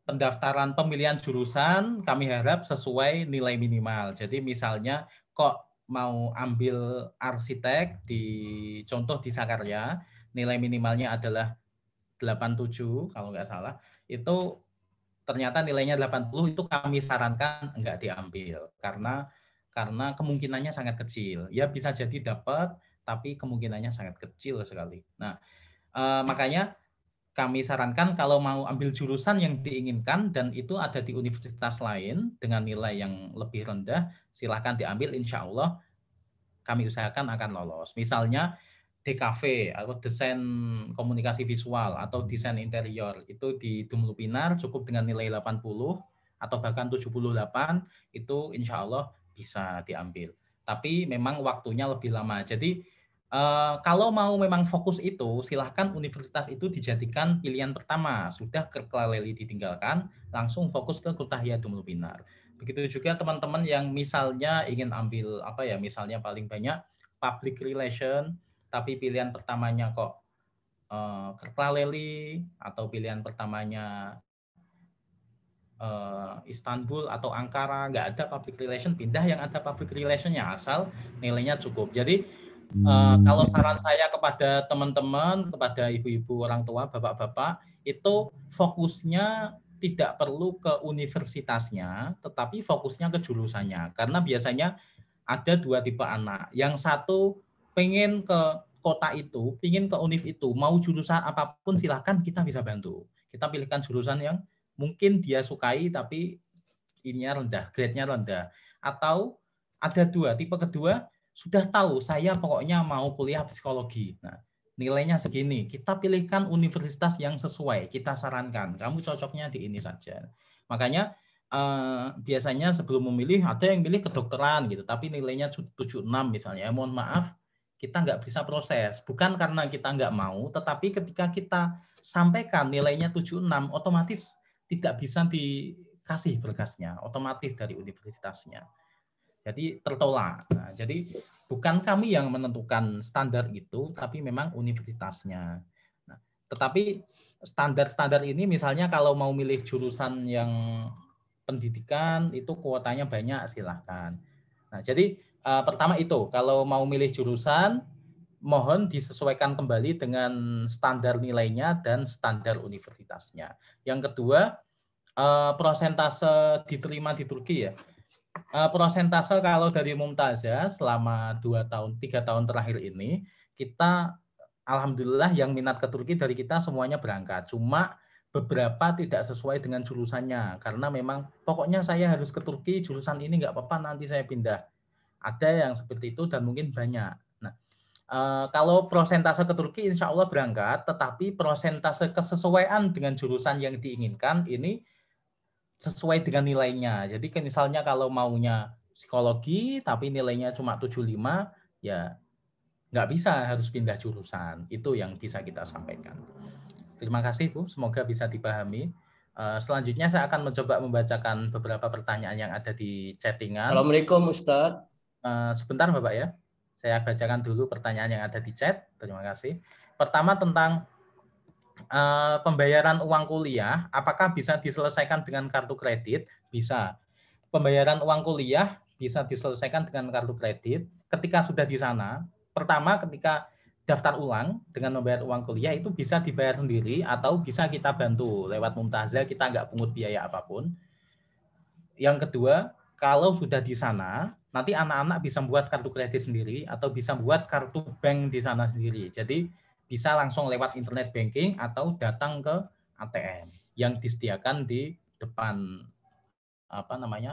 pendaftaran pemilihan jurusan kami harap sesuai nilai minimal. Jadi misalnya kok mau ambil arsitek contoh di Sakarya, nilai minimalnya adalah 87 kalau nggak salah, itu ternyata nilainya 80, itu kami sarankan enggak diambil karena karena kemungkinannya sangat kecil. Ya bisa jadi dapat, tapi kemungkinannya sangat kecil sekali. Nah, makanya kami sarankan kalau mau ambil jurusan yang diinginkan dan itu ada di universitas lain dengan nilai yang lebih rendah, silahkan diambil, insya Allah kami usahakan akan lolos. Misalnya DKV atau desain komunikasi visual atau desain interior itu di Dumlu Pinar cukup dengan nilai 80 atau bahkan 78 itu insya Allah bisa diambil. Tapi memang waktunya lebih lama. Jadi kalau mau memang fokus itu, silahkan universitas itu dijadikan pilihan pertama. Sudah Kerklaleli ditinggalkan, langsung fokus ke Kuliah Dumlu Pinar. Begitu juga teman-teman yang misalnya ingin ambil apa ya, misalnya paling banyak public relation, tapi pilihan pertamanya kok Kerklaleli atau pilihan pertamanya Istanbul atau Ankara, nggak ada public relation, pindah yang ada public relationnya asal nilainya cukup. Jadi kalau saran saya kepada teman-teman, kepada ibu-ibu, orang tua, bapak-bapak, itu fokusnya tidak perlu ke universitasnya, tetapi fokusnya ke jurusannya. Karena biasanya ada dua tipe anak. Yang satu pengen ke kota itu, pengen ke univ itu, mau jurusan apapun silahkan kita bisa bantu. Kita pilihkan jurusan yang mungkin dia sukai tapi ininya rendah, grade-nya rendah. Atau ada dua, tipe kedua, sudah tahu saya pokoknya mau kuliah psikologi. Nah, nilainya segini, kita pilihkan universitas yang sesuai, kita sarankan, kamu cocoknya di ini saja. Makanya biasanya sebelum memilih ada yang milih kedokteran gitu, tapi nilainya 76 misalnya. Mohon maaf, kita nggak bisa proses. Bukan karena kita nggak mau, tetapi ketika kita sampaikan nilainya 76, otomatis tidak bisa dikasih berkasnya, otomatis dari universitasnya. Jadi tertolak. Nah, jadi bukan kami yang menentukan standar itu, tapi memang universitasnya. Nah, tetapi standar-standar ini misalnya kalau mau milih jurusan yang pendidikan itu kuotanya banyak, silahkan. Nah, jadi pertama itu kalau mau milih jurusan mohon disesuaikan kembali dengan standar nilainya dan standar universitasnya. Yang kedua, prosentase diterima di Turki ya. Prosentase kalau dari Mumtazah selama 3 tahun terakhir ini, kita alhamdulillah yang minat ke Turki dari kita semuanya berangkat. Cuma beberapa tidak sesuai dengan jurusannya karena memang pokoknya saya harus ke Turki, jurusan ini nggak apa-apa nanti saya pindah. Ada yang seperti itu dan mungkin banyak. Nah, kalau prosentase ke Turki insya Allah berangkat, tetapi prosentase kesesuaian dengan jurusan yang diinginkan ini sesuai dengan nilainya. Jadi misalnya kalau maunya psikologi tapi nilainya cuma 75, ya nggak bisa, harus pindah jurusan. Itu yang bisa kita sampaikan. Terima kasih Bu, semoga bisa dipahami. Selanjutnya saya akan mencoba membacakan beberapa pertanyaan yang ada di chattingan. Assalamualaikum Ustadz. Sebentar Bapak ya, saya bacakan dulu pertanyaan yang ada di chat. Terima kasih. Pertama tentang pembayaran uang kuliah, apakah bisa diselesaikan dengan kartu kredit? Bisa. Pembayaran uang kuliah bisa diselesaikan dengan kartu kredit. Ketika sudah di sana, pertama ketika daftar ulang dengan membayar uang kuliah itu bisa dibayar sendiri atau bisa kita bantu lewat Mumtazah, kita nggak pungut biaya apapun. Yang kedua, kalau sudah di sana, nanti anak-anak bisa buat kartu kredit sendiri atau bisa buat kartu bank di sana sendiri. Jadi bisa langsung lewat internet banking atau datang ke ATM yang disediakan di depan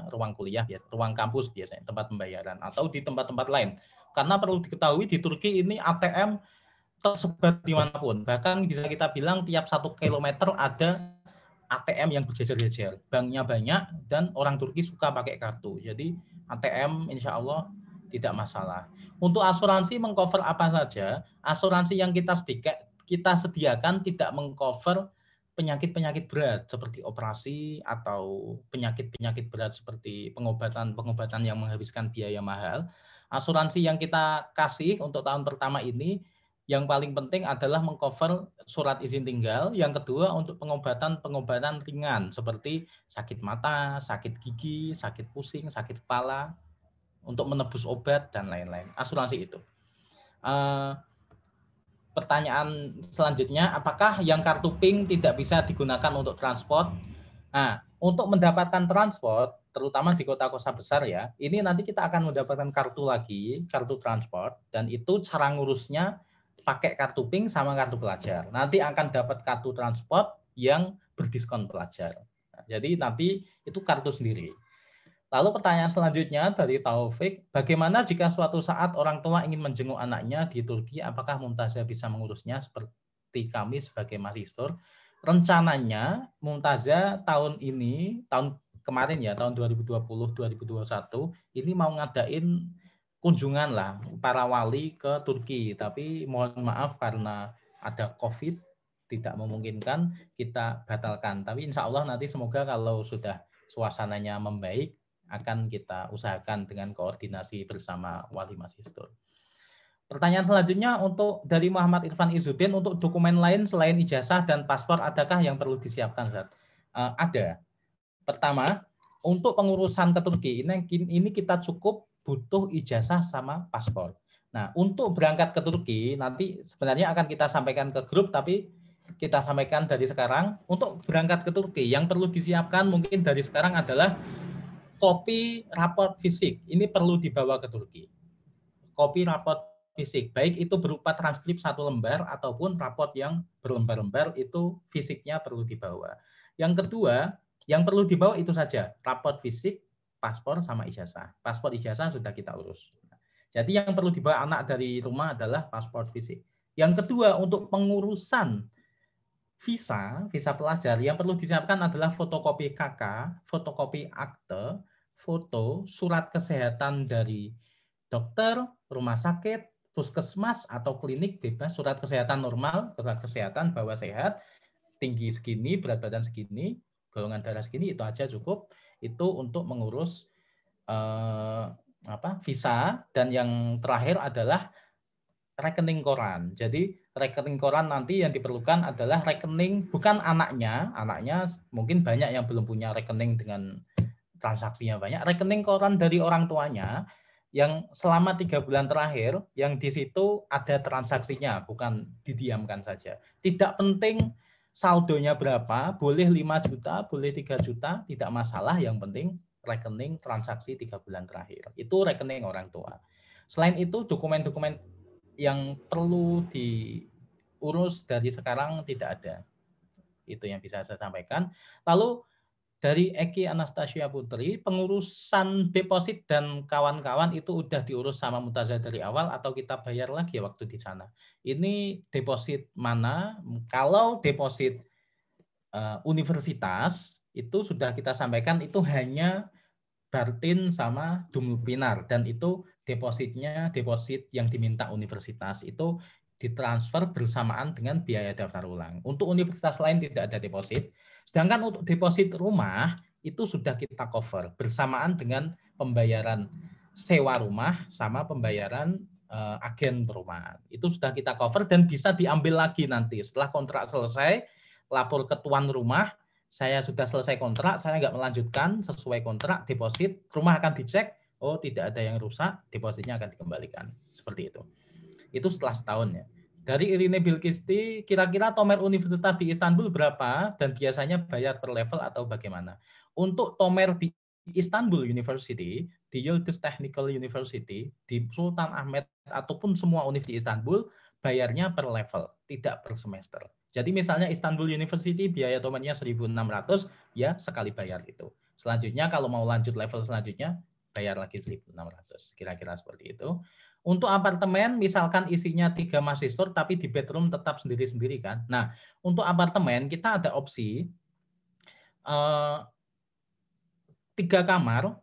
ruang kuliah, ruang kampus biasanya, tempat pembayaran atau di tempat-tempat lain. Karena perlu diketahui di Turki ini ATM tersebar dimanapun. Bahkan bisa kita bilang tiap 1 kilometer ada ATM yang berjejer-jejer. Banknya banyak dan orang Turki suka pakai kartu. Jadi ATM insya Allah tidak masalah. Untuk asuransi mengcover apa saja? Asuransi yang kita sediakan tidak mengcover penyakit-penyakit berat seperti operasi atau penyakit-penyakit berat seperti pengobatan yang menghabiskan biaya mahal. Asuransi yang kita kasih untuk tahun pertama ini yang paling penting adalah mengcover surat izin tinggal. Yang kedua untuk pengobatan ringan seperti sakit mata, sakit gigi, sakit pusing, sakit kepala, untuk menebus obat dan lain-lain. Asuransi itu. Pertanyaan selanjutnya, apakah yang kartu pink tidak bisa digunakan untuk transport? Nah, untuk mendapatkan transport, terutama di kota-kota besar ya, ini nanti kita akan mendapatkan kartu lagi, kartu transport, dan itu cara ngurusnya pakai kartu PINK sama kartu pelajar. Nanti akan dapat kartu transport yang berdiskon pelajar. Nah, jadi nanti itu kartu sendiri. Lalu pertanyaan selanjutnya dari Taufik, bagaimana jika suatu saat orang tua ingin menjenguk anaknya di Turki, apakah Mumtazah bisa mengurusnya seperti kami sebagai mahasiswa? Rencananya Mumtazah tahun ini, tahun kemarin ya, tahun 2020-2021, ini mau ngadain kunjungan lah para wali ke Turki. Tapi mohon maaf karena ada COVID, tidak memungkinkan, kita batalkan. Tapi insya Allah nanti semoga kalau sudah suasananya membaik, akan kita usahakan dengan koordinasi bersama wali mahasiswa. Pertanyaan selanjutnya untuk dari Muhammad Irfan Izzuddin, untuk dokumen lain selain ijazah dan paspor adakah yang perlu disiapkan, Ustaz? Ada. Pertama, untuk pengurusan ke Turki ini kita cukup butuh ijazah sama paspor. Nah, untuk berangkat ke Turki nanti sebenarnya akan kita sampaikan ke grup, tapi kita sampaikan dari sekarang. Untuk berangkat ke Turki yang perlu disiapkan mungkin dari sekarang adalah kopi raport fisik. Ini perlu dibawa ke Turki. Kopi raport fisik, baik itu berupa transkrip 1 lembar ataupun raport yang berlembar-lembar, itu fisiknya perlu dibawa. Yang kedua, yang perlu dibawa itu saja, raport fisik, paspor sama ijazah. Paspor ijazah sudah kita urus. Jadi yang perlu dibawa anak dari rumah adalah paspor fisik. Yang kedua, untuk pengurusan visa pelajar yang perlu disiapkan adalah fotokopi KK, fotokopi akte, foto, surat kesehatan dari dokter, rumah sakit, puskesmas atau klinik bebas, surat kesehatan normal, surat kesehatan bahwa sehat, tinggi segini, berat badan segini, golongan darah segini, itu aja cukup. Itu untuk mengurus visa. Dan yang terakhir adalah rekening koran. Jadi rekening koran nanti yang diperlukan adalah rekening, bukan anaknya mungkin banyak yang belum punya rekening dengan transaksinya banyak, rekening koran dari orang tuanya yang selama 3 bulan terakhir, yang di situ ada transaksinya, bukan didiamkan saja. Tidak penting saldonya berapa, boleh 5 juta, boleh 3 juta, tidak masalah, yang penting rekening transaksi 3 bulan terakhir. Itu rekening orang tua. Selain itu, dokumen-dokumen yang perlu diurus dari sekarang tidak ada. Itu yang bisa saya sampaikan. Lalu dari Eki Anastasia Putri, pengurusan deposit dan kawan-kawan itu udah diurus sama Mumtazah dari awal atau kita bayar lagi waktu di sana? Ini deposit mana? Kalau deposit universitas itu sudah kita sampaikan, itu hanya Bartin sama Dumlupinar, dan itu deposit yang diminta universitas itu ditransfer bersamaan dengan biaya daftar ulang. Untuk universitas lain tidak ada deposit. Sedangkan untuk deposit rumah itu sudah kita cover bersamaan dengan pembayaran sewa rumah sama pembayaran agen perumahan. Itu sudah kita cover dan bisa diambil lagi nanti setelah kontrak selesai, lapor ke tuan rumah, saya sudah selesai kontrak, saya nggak melanjutkan sesuai kontrak, deposit, rumah akan dicek, oh tidak ada yang rusak, depositnya akan dikembalikan. Seperti itu. Itu setelah setahun ya. Dari Irine Bilkisti, kira-kira tomer universitas di Istanbul berapa dan biasanya bayar per level atau bagaimana? Untuk tomer di Istanbul University, di Yıldız Technical University, di Sultan Ahmet ataupun semua univ di Istanbul, bayarnya per level, tidak per semester. Jadi misalnya Istanbul University biaya tomernya 1.600, ya sekali bayar itu. Selanjutnya kalau mau lanjut level selanjutnya, bayar lagi 1.600. Kira-kira seperti itu. Untuk apartemen, misalkan isinya 3 mahasiswa, tapi di bedroom tetap sendiri-sendiri kan. Nah, untuk apartemen kita ada opsi 3 kamar.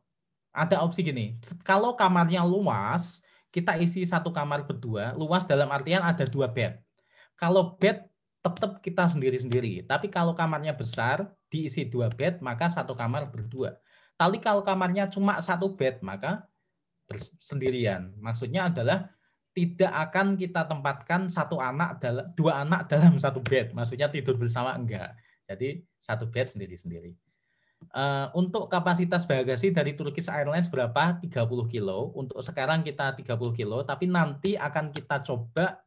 Ada opsi gini, kalau kamarnya luas, kita isi 1 kamar berdua, luas dalam artian ada 2 bed. Kalau bed tetap kita sendiri-sendiri, tapi kalau kamarnya besar, diisi 2 bed, maka 1 kamar berdua. Tapi kalau kamarnya cuma 1 bed, maka sendirian. Maksudnya adalah tidak akan kita tempatkan 2 anak dalam 1 bed. Maksudnya tidur bersama enggak. Jadi 1 bed sendiri-sendiri. Untuk kapasitas bagasi dari Turkish Airlines berapa? 30 kilo. Untuk sekarang kita 30 kilo, tapi nanti akan kita coba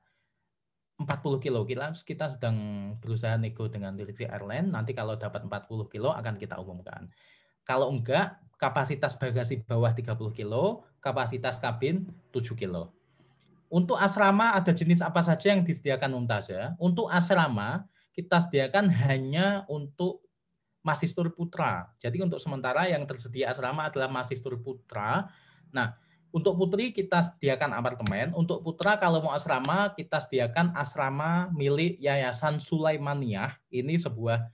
40 kilo. Kita sedang berusaha nego dengan Turkish Airlines. Nanti kalau dapat 40 kilo akan kita umumkan. Kalau enggak, kapasitas bagasi bawah 30 kilo, kapasitas kabin 7 kilo. Untuk asrama ada jenis apa saja yang disediakan Mumtazah? Untuk asrama kita sediakan hanya untuk Masistur Putra. Jadi untuk sementara yang tersedia asrama adalah Masistur Putra. Nah, untuk putri kita sediakan apartemen. Untuk putra kalau mau asrama kita sediakan asrama milik Yayasan Sulaimaniyah. Ini sebuah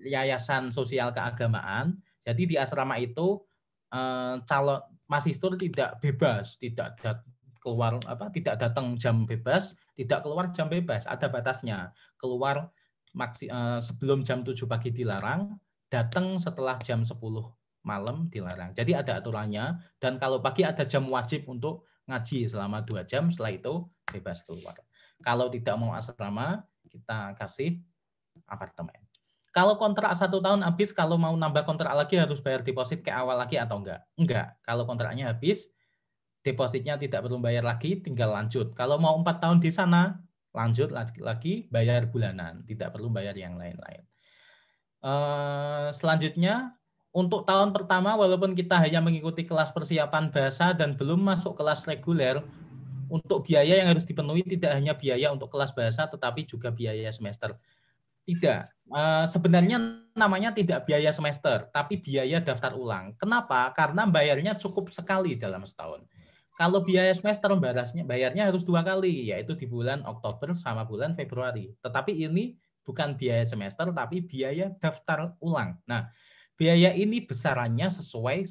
yayasan sosial keagamaan. Jadi di asrama itu calon masistur tidak bebas, tidak datang jam bebas, tidak keluar jam bebas, ada batasnya. Keluar sebelum jam 7 pagi dilarang, datang setelah jam 10 malam dilarang. Jadi ada aturannya, dan kalau pagi ada jam wajib untuk ngaji selama 2 jam, setelah itu bebas keluar. Kalau tidak mau asrama, kita kasih apartemen. Kalau kontrak 1 tahun habis, kalau mau nambah kontrak lagi harus bayar deposit kayak awal lagi atau enggak? Enggak. Kalau kontraknya habis, depositnya tidak perlu bayar lagi, tinggal lanjut. Kalau mau 4 tahun di sana, lanjut lagi bayar bulanan, tidak perlu bayar yang lain-lain. Selanjutnya, untuk tahun pertama walaupun kita hanya mengikuti kelas persiapan bahasa dan belum masuk kelas reguler, untuk biaya yang harus dipenuhi tidak hanya biaya untuk kelas bahasa tetapi juga biaya semester. Tidak. Sebenarnya namanya tidak biaya semester, tapi biaya daftar ulang. Kenapa? Karena bayarnya cukup sekali dalam setahun. Kalau biaya semester bayarnya harus 2 kali, yaitu di bulan Oktober sama bulan Februari. Tetapi ini bukan biaya semester, tapi biaya daftar ulang. Nah, biaya ini besarannya sesuai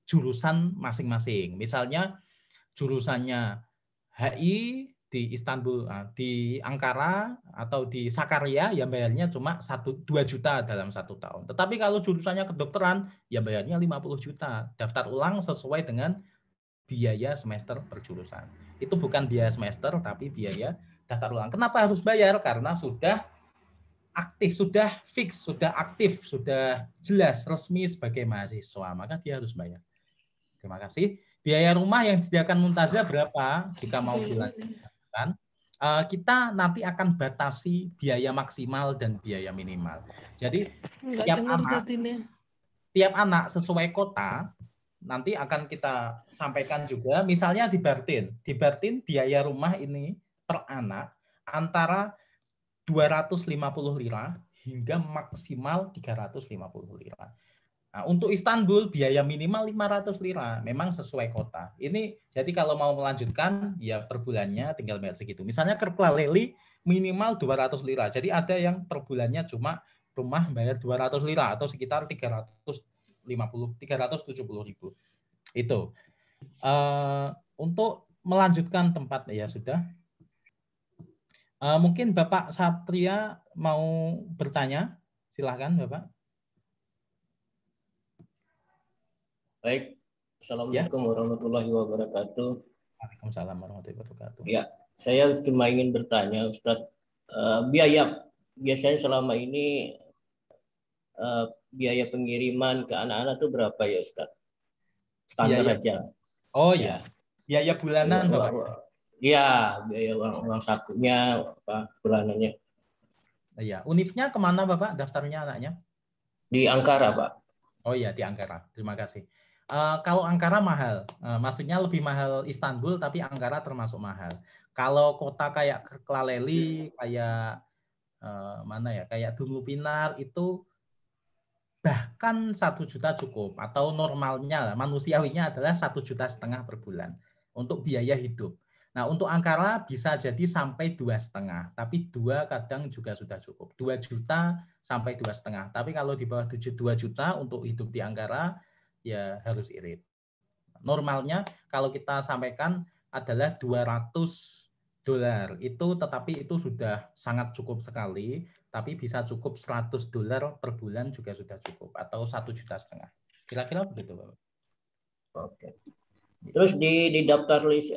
jurusan masing-masing. Misalnya jurusannya HI di Istanbul, di Ankara atau di Sakarya, ya bayarnya cuma 2 juta dalam 1 tahun. Tetapi kalau jurusannya kedokteran, ya bayarnya 50 juta. Daftar ulang sesuai dengan biaya semester per jurusan. Itu bukan biaya semester, tapi biaya daftar ulang. Kenapa harus bayar? Karena sudah aktif, sudah fix, sudah aktif, sudah jelas, resmi sebagai mahasiswa, maka dia harus bayar. Terima kasih. Biaya rumah yang disediakan Mumtazah berapa? Jika mau dilanjutkan, kita nanti akan batasi biaya maksimal dan biaya minimal. Jadi tiap anak sesuai kota, nanti akan kita sampaikan juga, misalnya di Bartin biaya rumah ini per anak antara 250 lira hingga maksimal 350 lira. Nah, untuk Istanbul biaya minimal 500 lira, memang sesuai kota. Ini jadi kalau mau melanjutkan ya per bulannya tinggal bayar segitu. Misalnya Kerplaleli minimal 200 lira. Jadi ada yang per bulannya cuma rumah bayar 200 lira atau sekitar 370 ribu. Itu. Untuk melanjutkan tempat ya sudah. Mungkin Bapak Satria mau bertanya, silahkan Bapak. Baik, Assalamualaikum warahmatullahi wabarakatuh. Waalaikumsalam warahmatullahi wabarakatuh. Ya, saya cuma ingin bertanya, Ustadz, biasanya selama ini biaya pengiriman ke anak-anak itu berapa ya, Ustadz? Standar aja. Oh ya, biaya bulanan Bapak. Iya, biaya uang sakunya, bulanannya. Iya, univnya kemana Bapak daftarnya anaknya? Di Ankara, Pak. Oh iya, di Ankara. Terima kasih. Kalau Ankara mahal, maksudnya lebih mahal Istanbul, tapi Ankara termasuk mahal. Kalau kota kayak Klaleli, kayak mana ya, kayak Dunlupinar itu bahkan 1 juta cukup, atau normalnya manusiawinya adalah 1,5 juta per bulan untuk biaya hidup. Nah, untuk Ankara bisa jadi sampai 2,5, tapi 2 kadang juga sudah cukup. 2 juta sampai 2,5. Tapi kalau di bawah 2 juta untuk hidup di Ankara, ya harus irit. Normalnya kalau kita sampaikan adalah $200. Tetapi itu sudah sangat cukup sekali, tapi bisa cukup $100 per bulan juga sudah cukup, atau 1,5 juta. Kira-kira begitu, Bapak. Oke. Terus di daftar list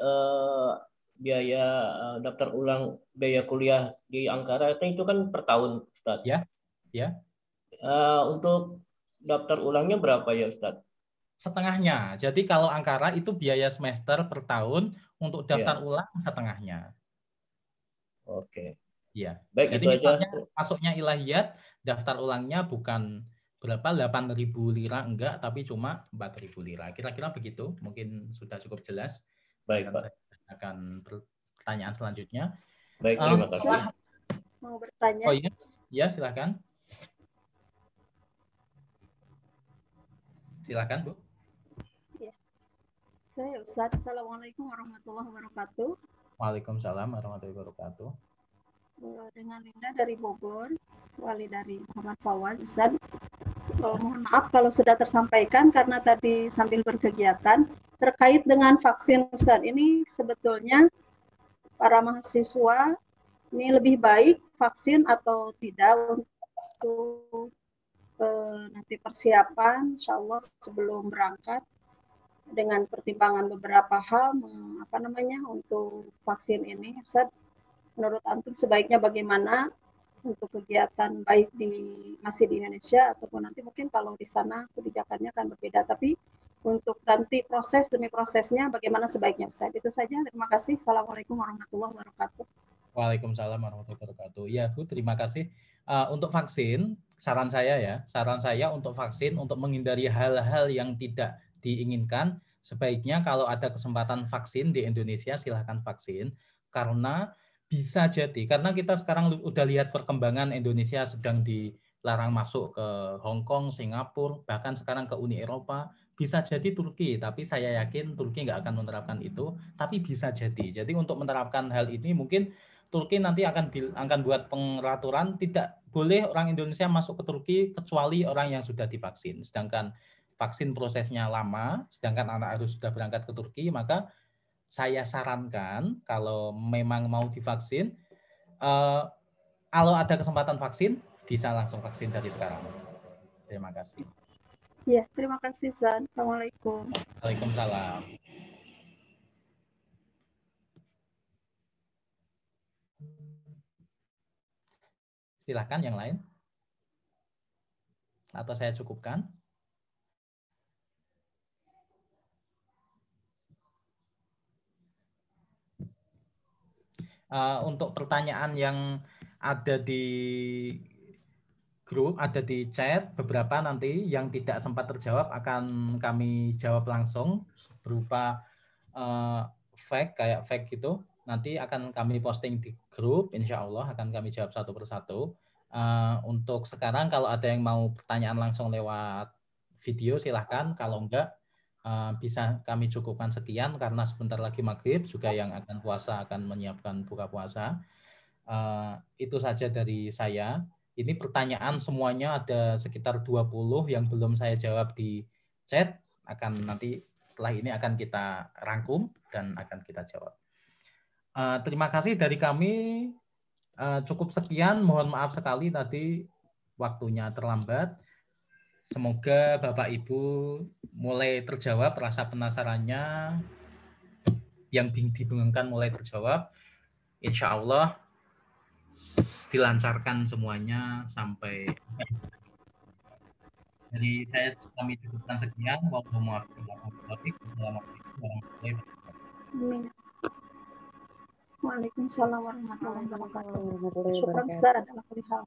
biaya daftar ulang biaya kuliah di Ankara itu kan per tahun, Ustadz. Ya. Untuk daftar ulangnya berapa ya, Ustadz? Setengahnya. Jadi kalau Ankara itu biaya semester per tahun, untuk daftar ulang setengahnya. Oke. Iya. Baik, Jadi itu aja. misalnya masuknya ilahiyat, daftar ulangnya bukan berapa 8.000 lira enggak, tapi cuma 4.000 lira. Kira-kira begitu. Mungkin sudah cukup jelas. Baik, Dan Pak. saya akan pertanyaan selanjutnya. Baik, terima kasih. Mau bertanya? Oh iya, ya silakan. Silakan, Bu. Ya. Saya Ustaz. Assalamualaikum warahmatullahi wabarakatuh. Waalaikumsalam warahmatullahi wabarakatuh. Dengan Linda dari Bogor, wali dari Muhammad Fawaz, Ustaz. Mohon maaf kalau sudah tersampaikan karena tadi sambil berkegiatan terkait dengan vaksin, Ustaz. Ini sebetulnya para mahasiswa ini lebih baik vaksin atau tidak untuk nanti persiapan, insya Allah sebelum berangkat dengan pertimbangan beberapa hal untuk vaksin ini, Ustaz. Menurut antum sebaiknya bagaimana untuk kegiatan baik masih di Indonesia ataupun nanti mungkin kalau di sana kebijakannya akan berbeda, tapi untuk nanti proses demi prosesnya bagaimana sebaiknya, Ustaz. Itu saja. Terima kasih. Assalamualaikum warahmatullahi wabarakatuh. Waalaikumsalam warahmatullahi wabarakatuh. Ya, Bu, terima kasih. Untuk vaksin, saran saya untuk vaksin, untuk menghindari hal-hal yang tidak diinginkan, sebaiknya kalau ada kesempatan vaksin di Indonesia, silahkan vaksin. Karena bisa jadi, karena kita sekarang udah lihat perkembangan Indonesia sedang dilarang masuk ke Hong Kong, Singapura, bahkan sekarang ke Uni Eropa, bisa jadi Turki, tapi saya yakin Turki nggak akan menerapkan itu, tapi bisa jadi. Jadi untuk menerapkan hal ini mungkin Turki nanti akan buat peraturan tidak boleh orang Indonesia masuk ke Turki kecuali orang yang sudah divaksin. Sedangkan vaksin prosesnya lama, sedangkan anak harus sudah berangkat ke Turki, maka saya sarankan kalau memang mau divaksin, kalau ada kesempatan vaksin, bisa langsung vaksin dari sekarang. Terima kasih. Ya, terima kasih, Ustaz. Assalamualaikum. Waalaikumsalam. Silakan yang lain. Atau saya cukupkan? Untuk pertanyaan yang ada di grup, ada di chat, beberapa nanti yang tidak sempat terjawab akan kami jawab langsung berupa kayak fact gitu. Nanti akan kami posting di grup, insya Allah akan kami jawab satu persatu. Untuk sekarang kalau ada yang mau pertanyaan langsung lewat video silahkan, kalau enggak bisa kami cukupkan sekian karena sebentar lagi maghrib juga yang akan puasa akan menyiapkan buka puasa. Itu saja dari saya. Ini pertanyaan semuanya ada sekitar 20 yang belum saya jawab di chat, akan nanti setelah ini akan kita rangkum dan akan kita jawab. Terima kasih dari kami, cukup sekian, mohon maaf sekali tadi waktunya terlambat. Semoga Bapak Ibu mulai terjawab rasa penasarannya, yang dibingungkan mulai terjawab. Insya Allah dilancarkan semuanya sampai. Jadi saya kami cukupkan sekian. Wassalamualaikum warahmatullahi wabarakatuh. Waalaikumsalam warahmatullahi wabarakatuh. Syukran, Ustaz, adalah kulihal.